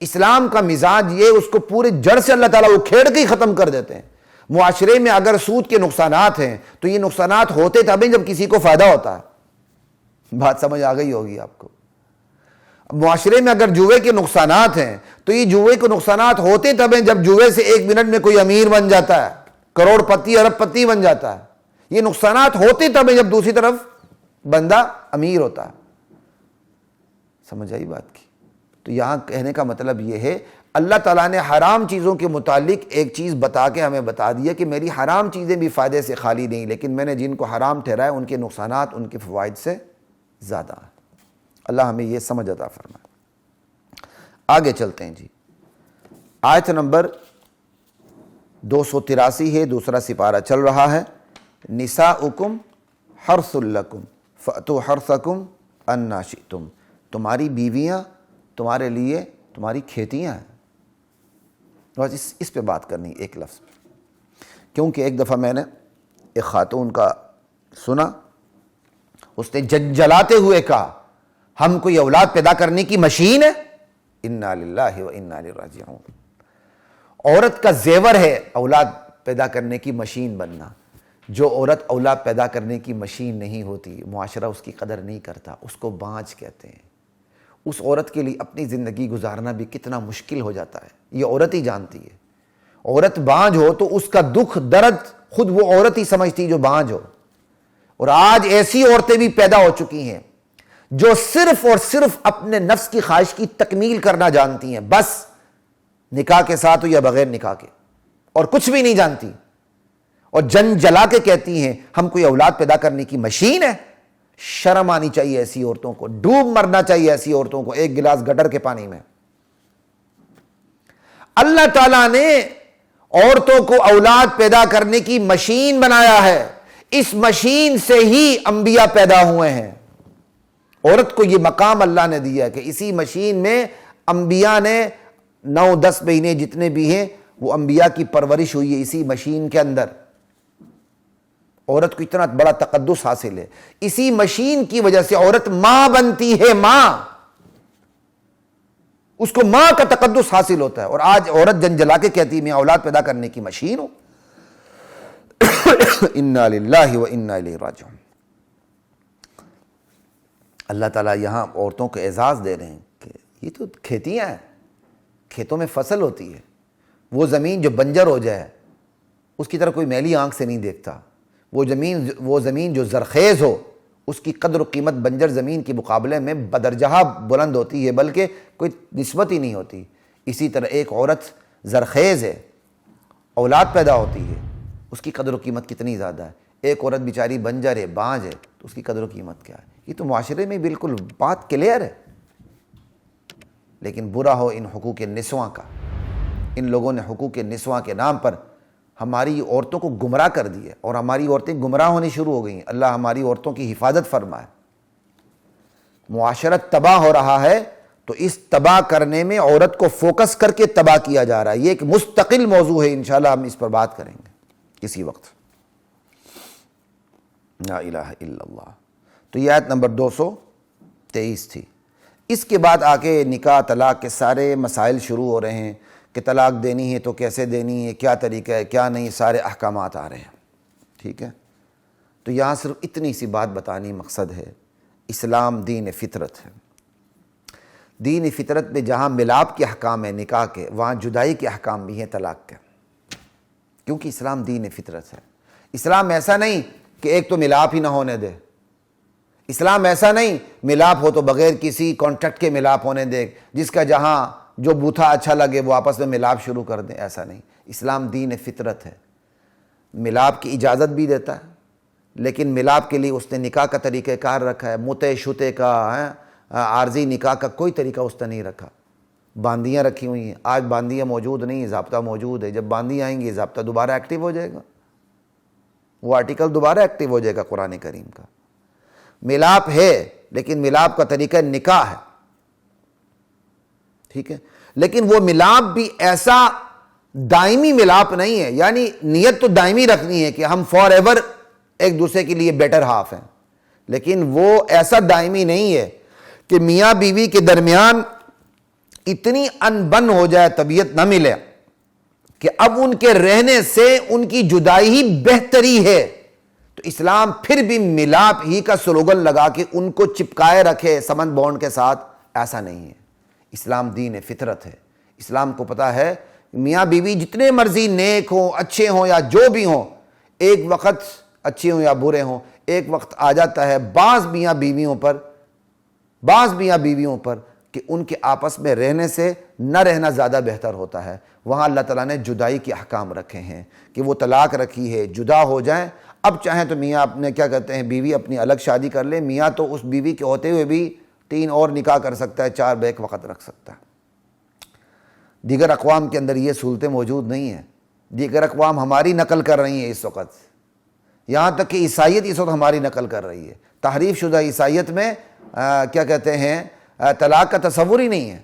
اسلام کا مزاج یہ اس کو پورے جڑ سے اللہ تعالیٰ اکھیڑ کے ہی ختم کر دیتے ہیں۔ معاشرے میں اگر سود کے نقصانات ہیں تو یہ نقصانات ہوتے تب جب کسی کو فائدہ ہوتا ہے، بات سمجھ آ گئی ہوگی آپ کو۔ معاشرے میں اگر جوئے کے نقصانات ہیں تو یہ جوئے کے نقصانات ہوتے تب ہیں جب جوئے سے 1 منٹ میں کوئی امیر بن جاتا ہے، کروڑ پتی ارب پتی بن جاتا ہے۔ یہ نقصانات ہوتے تب ہیں جب دوسری طرف بندہ امیر ہوتا ہے۔ سمجھ آئی بات کی؟ تو یہاں کہنے کا مطلب یہ ہے اللہ تعالیٰ نے حرام چیزوں کے متعلق ایک چیز بتا کے ہمیں بتا دیا کہ میری حرام چیزیں بھی فائدے سے خالی نہیں، لیکن میں نے جن کو حرام ٹھہرایا ان کے نقصانات ان کے فوائد سے زیادہ ہیں۔ اللہ ہمیں یہ سمجھ عطا فرمائے۔ آگے چلتے ہیں جی، آیت نمبر 283 ہے، دوسرا سپارہ چل رہا ہے۔ نساؤکم حرث لکم فأتوا حرثکم انا شئتم، تمہاری بیویاں تمہارے لیے تمہاری کھیتیاں ہیں۔ بس اس پہ بات کرنی ایک لفظ، کیونکہ ایک دفعہ میں نے ایک خاتون کا سنا، اس نے جلاتے ہوئے کہا ہم کوئی اولاد پیدا کرنے کی مشین ہے؟ انا للہ و انا الیہ راجعون۔ عورت کا زیور ہے اولاد پیدا کرنے کی مشین بننا۔ جو عورت اولاد پیدا کرنے کی مشین نہیں ہوتی، معاشرہ اس کی قدر نہیں کرتا، اس کو بانجھ کہتے ہیں۔ اس عورت کے لیے اپنی زندگی گزارنا بھی کتنا مشکل ہو جاتا ہے، یہ عورت ہی جانتی ہے۔ عورت بانجھ ہو تو اس کا دکھ درد خود وہ عورت ہی سمجھتی جو بانجھ ہو۔ اور آج ایسی عورتیں بھی پیدا ہو چکی ہیں جو صرف اور صرف اپنے نفس کی خواہش کی تکمیل کرنا جانتی ہیں، بس نکاح کے ساتھ ہو یا بغیر نکاح کے، اور کچھ بھی نہیں جانتی، اور جن جلا کے کہتی ہیں ہم کوئی اولاد پیدا کرنے کی مشین ہے۔ شرم آنی چاہیے ایسی عورتوں کو، ڈوب مرنا چاہیے ایسی عورتوں کو ایک گلاس گٹر کے پانی میں۔ اللہ تعالیٰ نے عورتوں کو اولاد پیدا کرنے کی مشین بنایا ہے، اس مشین سے ہی انبیاء پیدا ہوئے ہیں۔ عورت کو یہ مقام اللہ نے دیا ہے کہ اسی مشین میں انبیاء نے 9-10 مہینے جتنے بھی ہیں وہ انبیاء کی پرورش ہوئی ہے اسی مشین کے اندر۔ عورت کو اتنا بڑا تقدس حاصل ہے، اسی مشین کی وجہ سے عورت ماں بنتی ہے، ماں، اس کو ماں کا تقدس حاصل ہوتا ہے۔ اور آج عورت جن جلا کے کہتی ہے میں اولاد پیدا کرنے کی مشین ہوں۔ انا للہ و انا الیہ راجعون۔ اللہ تعالیٰ یہاں عورتوں کو اعزاز دے رہے ہیں کہ یہ تو کھیتیاں ہیں، کھیتوں میں فصل ہوتی ہے، وہ زمین جو بنجر ہو جائے اس کی طرف کوئی میلی آنکھ سے نہیں دیکھتا، وہ زمین جو زرخیز ہو اس کی قدر و قیمت بنجر زمین کے مقابلے میں بدرجہ بلند ہوتی ہے، بلکہ کوئی نسبت ہی نہیں ہوتی۔ اسی طرح ایک عورت زرخیز ہے، اولاد پیدا ہوتی ہے، اس کی قدر و قیمت کتنی زیادہ ہے۔ ایک عورت بیچاری بنجر ہے، بانجھ ہے، تو اس کی قدر و قیمت کیا ہے؟ یہ تو معاشرے میں بالکل بات کلیئر ہے۔ لیکن برا ہو ان حقوق نسواں کا، ان لوگوں نے حقوق نسواں کے نام پر ہماری عورتوں کو گمراہ کر دیا، اور ہماری عورتیں گمراہ ہونی شروع ہو گئیں۔ اللہ ہماری عورتوں کی حفاظت فرمائے۔ معاشرت تباہ ہو رہا ہے تو اس تباہ کرنے میں عورت کو فوکس کر کے تباہ کیا جا رہا ہے۔ یہ ایک مستقل موضوع ہے، انشاءاللہ ہم اس پر بات کریں گے کسی وقت۔ لا الہ الا اللہ۔ تو یہ آیت نمبر 223 تھی۔ اس کے بعد آ کے نکاح طلاق کے سارے مسائل شروع ہو رہے ہیں کہ طلاق دینی ہے تو کیسے دینی ہے، کیا طریقہ ہے، کیا نہیں، سارے احکامات آ رہے ہیں۔ ٹھیک ہے، تو یہاں صرف اتنی سی بات بتانی مقصد ہے، اسلام دین فطرت ہے۔ دین فطرت میں جہاں ملاپ کے احکام ہیں نکاح کے، وہاں جدائی کے احکام بھی ہیں طلاق کے، کیونکہ اسلام دین فطرت ہے۔ اسلام ایسا نہیں کہ ایک تو ملاپ ہی نہ ہونے دے، اسلام ایسا نہیں ملاپ ہو تو بغیر کسی کانٹریکٹ کے ملاپ ہونے دے، جس کا جہاں جو بوتھا اچھا لگے وہ آپس میں ملاپ شروع کر دیں، ایسا نہیں۔ اسلام دین فطرت ہے، ملاپ کی اجازت بھی دیتا ہے، لیکن ملاپ کے لیے اس نے نکاح کا طریقہ کار رکھا ہے، متے شتے کا، عارضی نکاح کا کوئی طریقہ اس نے نہیں رکھا۔ باندیاں رکھی ہوئی ہیں، آج باندیاں موجود نہیں، ضابطہ موجود ہے۔ جب باندیاں آئیں گی ضابطہ دوبارہ ایکٹیو ہو جائے گا، وہ آرٹیکل دوبارہ ایکٹیو ہو جائے گا قرآن کریم کا۔ ملاپ ہے لیکن ملاپ کا طریقہ نکاح ہے، ٹھیک ہے، لیکن وہ ملاپ بھی ایسا دائمی ملاپ نہیں ہے، یعنی نیت تو دائمی رکھنی ہے کہ ہم فار ایور ایک دوسرے کے لیے بیٹر ہاف ہیں، لیکن وہ ایسا دائمی نہیں ہے کہ میاں بیوی کے درمیان اتنی انبن ہو جائے، طبیعت نہ ملے کہ اب ان کے رہنے سے ان کی جدائی ہی بہتری ہے، تو اسلام پھر بھی ملاپ ہی کا سلوگن لگا کے ان کو چپکائے رکھے سمن بانڈ کے ساتھ، ایسا نہیں ہے۔ اسلام دین فطرت ہے۔ اسلام کو پتا ہے میاں بیوی جتنے مرضی نیک ہوں، اچھے ہوں یا جو بھی ہوں، ایک وقت اچھے ہوں یا برے ہوں، ایک وقت آ جاتا ہے بعض میاں بیویوں پر کہ ان کے آپس میں رہنے سے نہ رہنا زیادہ بہتر ہوتا ہے۔ وہاں اللہ تعالیٰ نے جدائی کے احکام رکھے ہیں کہ وہ طلاق رکھی ہے، جدا ہو جائیں۔ اب چاہیں تو میاں اپنے کیا کہتے ہیں بیوی اپنی الگ شادی کر لے، میاں تو اس بیوی کے ہوتے ہوئے بھی 3 اور نکاح کر سکتا ہے، 4 بیک وقت رکھ سکتا ہے۔ دیگر اقوام کے اندر یہ سہولتیں موجود نہیں ہیں۔ دیگر اقوام ہماری نقل کر رہی ہیں اس وقت، یہاں تک کہ عیسائیت اس وقت ہماری نقل کر رہی ہے۔ تحریف شدہ عیسائیت میں کیا کہتے ہیں طلاق کا تصور ہی نہیں ہے۔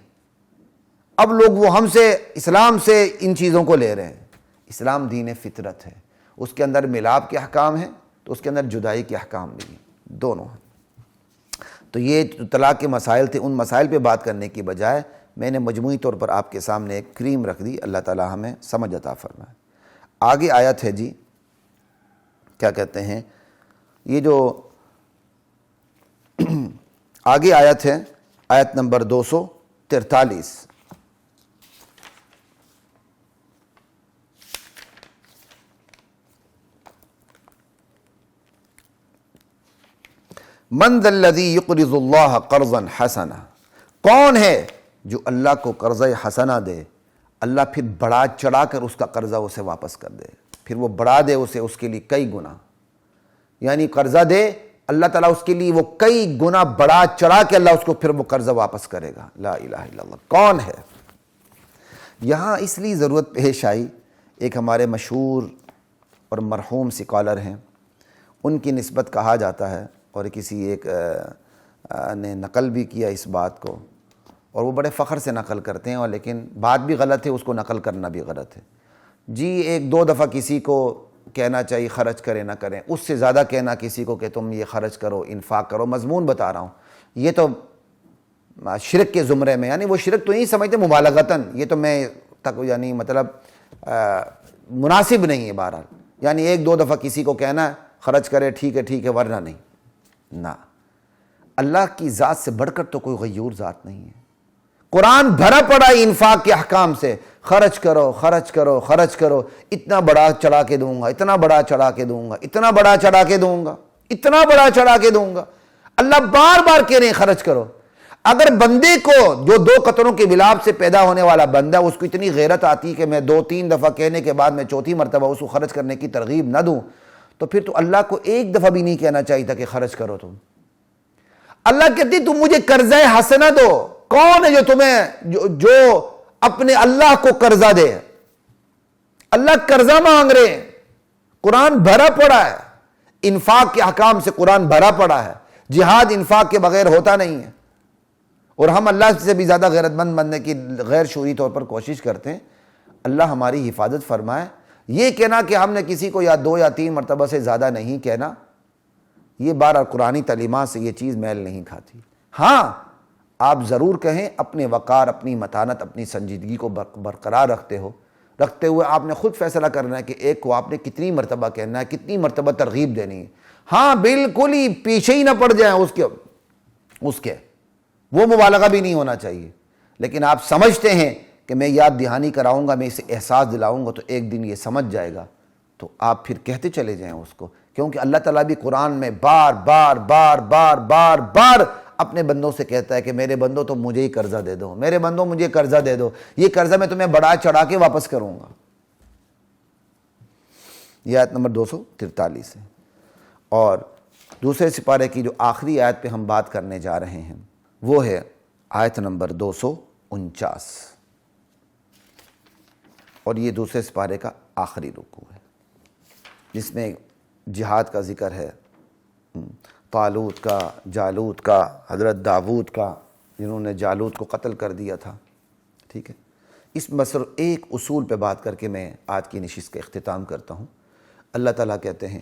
اب لوگ وہ ہم سے، اسلام سے ان چیزوں کو لے رہے ہیں۔ اسلام دین فطرت ہے، اس کے اندر ملاپ کے احکام ہیں تو اس کے اندر جدائی کے احکام بھی ہیں، دونوں ہیں۔ تو یہ طلاق کے مسائل تھے، ان مسائل پہ بات کرنے کی بجائے میں نے مجموعی طور پر آپ کے سامنے ایک کریم رکھ دی۔ اللہ تعالی ہمیں سمجھ عطا فرمائے۔ آگے آیت ہے جی، کیا کہتے ہیں، یہ جو آگے آیت ہے، آیت نمبر 243۔ من ذا الذی یقرض اللہ قرضا حسنا، کون ہے جو اللہ کو قرضہ حسنہ دے، اللہ پھر بڑھا چڑھا کر اس کا قرضہ اسے واپس کر دے، پھر وہ بڑھا دے اسے، اس کے لیے کئی گنا، یعنی قرضہ دے اللہ تعالیٰ اس کے لیے وہ کئی گنا بڑھا چڑھا کے اللہ اس کو پھر وہ قرضہ واپس کرے گا۔ لا الہ الا اللہ، کون ہے؟ یہاں اس لیے ضرورت پیش آئی، ایک ہمارے مشہور اور مرحوم سکالر ہیں، ان کی نسبت کہا جاتا ہے، اور کسی ایک نے نقل بھی کیا اس بات کو، اور وہ بڑے فخر سے نقل کرتے ہیں، اور لیکن بات بھی غلط ہے، اس کو نقل کرنا بھی غلط ہے۔ جی 1-2 دفعہ کسی کو کہنا چاہیے خرچ کرے نہ کریں، اس سے زیادہ کہنا کسی کو کہ تم یہ خرچ کرو، انفاق کرو۔ مضمون بتا رہا ہوں، یہ تو شرک کے زمرے میں، یعنی وہ شرک تو نہیں سمجھتے مبالغتاً، یہ تو میں تک یعنی مطلب مناسب نہیں ہے۔ بہرحال یعنی 1-2 دفعہ کسی کو کہنا خرچ کرے، ٹھیک ہے ورنہ نہیں، نہ۔ اللہ کی ذات سے بڑھ کر تو کوئی غیور ذات نہیں ہے۔ قرآن بھرا پڑا ہے انفاق کے احکام سے، خرچ کرو خرچ کرو خرچ کرو، اتنا بڑا چڑھا کے دوں گا، اتنا بڑا چڑھا کے دوں گا، اتنا بڑا چڑھا کے دوں گا، اتنا بڑا چڑھا کے دوں گا۔ اللہ بار بار کہہ رہے ہیں خرچ کرو۔ اگر بندے کو جو 2 قطروں کے ملاپ سے پیدا ہونے والا بندہ، اس کو اتنی غیرت آتی کہ میں 2-3 دفعہ کہنے کے بعد میں 4تھی مرتبہ اس کو خرچ کرنے کی ترغیب نہ دوں، تو پھر تو اللہ کو 1 دفعہ بھی نہیں کہنا چاہیے تھا کہ خرچ کرو تم۔ اللہ کہتی تم مجھے قرضہ حسنہ دو۔ کون ہے جو تمہیں جو اپنے اللہ کو قرضہ دے؟ اللہ قرضہ مانگ رہے ہیں۔ قرآن بھرا پڑا ہے انفاق کے احکام سے، قرآن بھرا پڑا ہے۔ جہاد انفاق کے بغیر ہوتا نہیں ہے، اور ہم اللہ سے بھی زیادہ غیرت مند بننے کی غیر شعوری طور پر کوشش کرتے ہیں۔ اللہ ہماری حفاظت فرمائے۔ یہ کہنا کہ ہم نے کسی کو یا 2 یا 3 مرتبہ سے زیادہ نہیں کہنا، یہ بہرحال قرآنی تعلیمات سے یہ چیز میل نہیں کھاتی۔ ہاں آپ ضرور کہیں، اپنے وقار، اپنی متانت، اپنی سنجیدگی کو برقرار رکھتے ہوئے آپ نے خود فیصلہ کرنا ہے کہ ایک کو آپ نے کتنی مرتبہ کہنا ہے، کتنی مرتبہ ترغیب دینی ہے۔ ہاں بالکل ہی پیچھے ہی نہ پڑ جائیں اس کے، وہ مبالغہ بھی نہیں ہونا چاہیے، لیکن آپ سمجھتے ہیں کہ میں یاد دہانی کراؤں گا، میں اسے احساس دلاؤں گا تو ایک دن یہ سمجھ جائے گا، تو آپ پھر کہتے چلے جائیں اس کو، کیونکہ اللہ تعالیٰ بھی قرآن میں بار بار اپنے بندوں سے کہتا ہے کہ میرے بندوں تو مجھے ہی قرضہ دے دو، میرے بندوں مجھے قرضہ دے دو، یہ قرضہ میں تمہیں بڑھا چڑھا کے واپس کروں گا۔ یہ آیت نمبر 243 ہے۔ اور دوسرے سپارے کی جو آخری آیت پہ ہم بات کرنے جا رہے ہیں وہ ہے آیت نمبر 249، اور یہ دوسرے سپارے کا آخری رکوع ہے، جس میں جہاد کا ذکر ہے، طالوت کا، جالوت کا، حضرت داود کا، جنہوں نے جالوت کو قتل کر دیا تھا، ٹھیک ہے، اس ایک اصول پہ بات کر کے میں آج کی نشست کا اختتام کرتا ہوں۔ اللہ تعالیٰ کہتے ہیں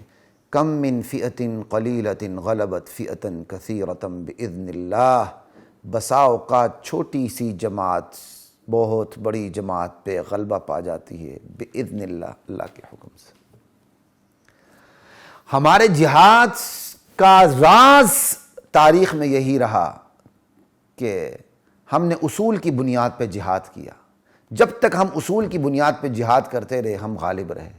کم من فئۃ قلیلۃ غلبت فئۃ کثیرۃ باذن اللہ، بسا اوقات چھوٹی سی جماعت بہت بڑی جماعت پہ غلبہ پا جاتی ہے باذن اللہ، اللہ کے حکم سے۔ ہمارے جہاد کا راز تاریخ میں یہی رہا کہ ہم نے اصول کی بنیاد پہ جہاد کیا۔ جب تک ہم اصول کی بنیاد پہ جہاد کرتے رہے ہم غالب رہے۔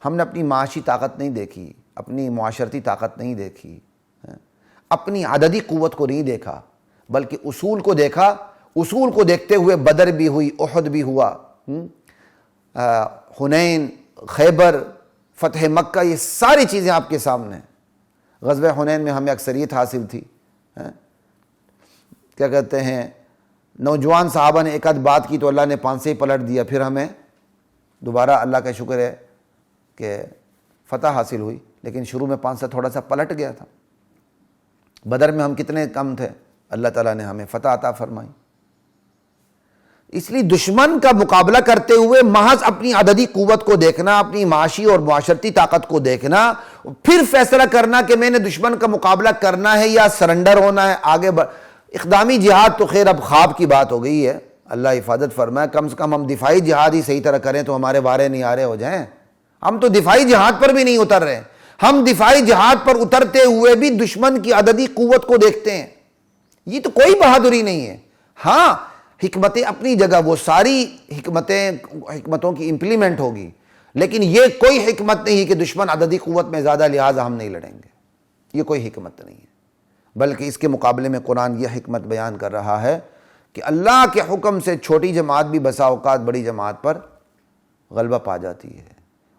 ہم نے اپنی معاشی طاقت نہیں دیکھی، اپنی معاشرتی طاقت نہیں دیکھی، اپنی عددی قوت کو نہیں دیکھا، بلکہ اصول کو دیکھا۔ اصول کو دیکھتے ہوئے بدر بھی ہوئی، احد بھی ہوا، حنین، خیبر، فتح مکہ، یہ ساری چیزیں آپ کے سامنے ہیں۔ غزوہ حنین میں ہمیں اکثریت حاصل تھی، کیا کہتے ہیں، نوجوان صحابہ نے ایک آدھ بات کی تو اللہ نے 5 سے ہی پلٹ دیا، پھر ہمیں دوبارہ اللہ کا شکر ہے کہ فتح حاصل ہوئی، لیکن شروع میں 5 سے تھوڑا سا پلٹ گیا تھا۔ بدر میں ہم کتنے کم تھے، اللہ تعالیٰ نے ہمیں فتح عطا فرمائی۔ اس لیے دشمن کا مقابلہ کرتے ہوئے محض اپنی عددی قوت کو دیکھنا، اپنی معاشی اور معاشرتی طاقت کو دیکھنا، پھر فیصلہ کرنا کہ میں نے دشمن کا مقابلہ کرنا ہے یا سرنڈر ہونا ہے، آگے اقدامی جہاد تو خیر اب خواب کی بات ہو گئی ہے، اللہ حفاظت فرمائے۔ کم سے کم ہم دفاعی جہاد ہی صحیح طرح کریں تو ہمارے وارے نہیں آرے ہو جائیں۔ ہم تو دفاعی جہاد پر بھی نہیں اتر رہے، ہم دفاعی جہاد پر اترتے ہوئے بھی دشمن کی عددی قوت کو دیکھتے ہیں۔ یہ تو کوئی بہادری نہیں ہے۔ ہاں، حکمتیں اپنی جگہ، وہ ساری حکمتوں کی امپلیمنٹ ہوگی، لیکن یہ کوئی حکمت نہیں ہے کہ دشمن عددی قوت میں زیادہ لہٰذا ہم نہیں لڑیں گے، یہ کوئی حکمت نہیں ہے۔ بلکہ اس کے مقابلے میں قرآن یہ حکمت بیان کر رہا ہے کہ اللہ کے حکم سے چھوٹی جماعت بھی بسا اوقات بڑی جماعت پر غلبہ پا جاتی ہے۔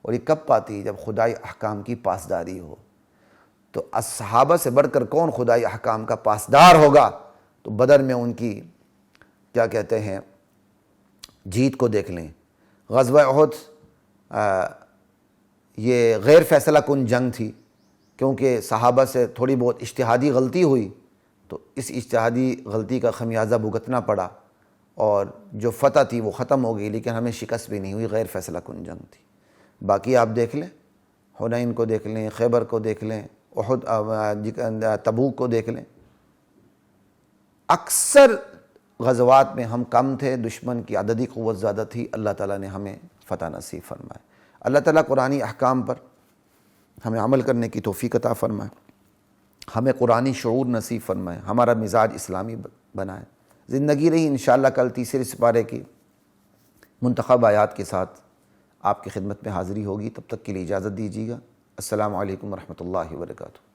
اور یہ کب پاتی ہے؟ جب خدائی احکام کی پاسداری ہو۔ تو صحابہ سے بڑھ کر کون خدائی احکام کا پاسدار ہوگا؟ تو بدر میں ان کی کیا کہتے ہیں جیت کو دیکھ لیں۔ غزوہ احد یہ غیر فیصلہ کن جنگ تھی، کیونکہ صحابہ سے تھوڑی بہت اجتہادی غلطی ہوئی، تو اس اجتہادی غلطی کا خمیازہ بھگتنا پڑا، اور جو فتح تھی وہ ختم ہو گئی، لیکن ہمیں شکست بھی نہیں ہوئی، غیر فیصلہ کن جنگ تھی۔ باقی آپ دیکھ لیں، حنین کو دیکھ لیں، خیبر کو دیکھ لیں، احد، تبوک کو دیکھ لیں، اکثر غزوات میں ہم کم تھے، دشمن کی عددی قوت زیادہ تھی، اللہ تعالیٰ نے ہمیں فتح نصیب فرمائے۔ اللہ تعالیٰ قرآنی احکام پر ہمیں عمل کرنے کی توفیق عطا فرمائے، ہمیں قرآنی شعور نصیب فرمائے، ہمارا مزاج اسلامی بنائے۔ زندگی رہی انشاءاللہ کل تیسرے سپارے کی منتخب آیات کے ساتھ آپ کی خدمت میں حاضری ہوگی، تب تک کے لیے اجازت دیجیے گا۔ السلام علیکم ورحمۃ اللہ وبرکاتہ۔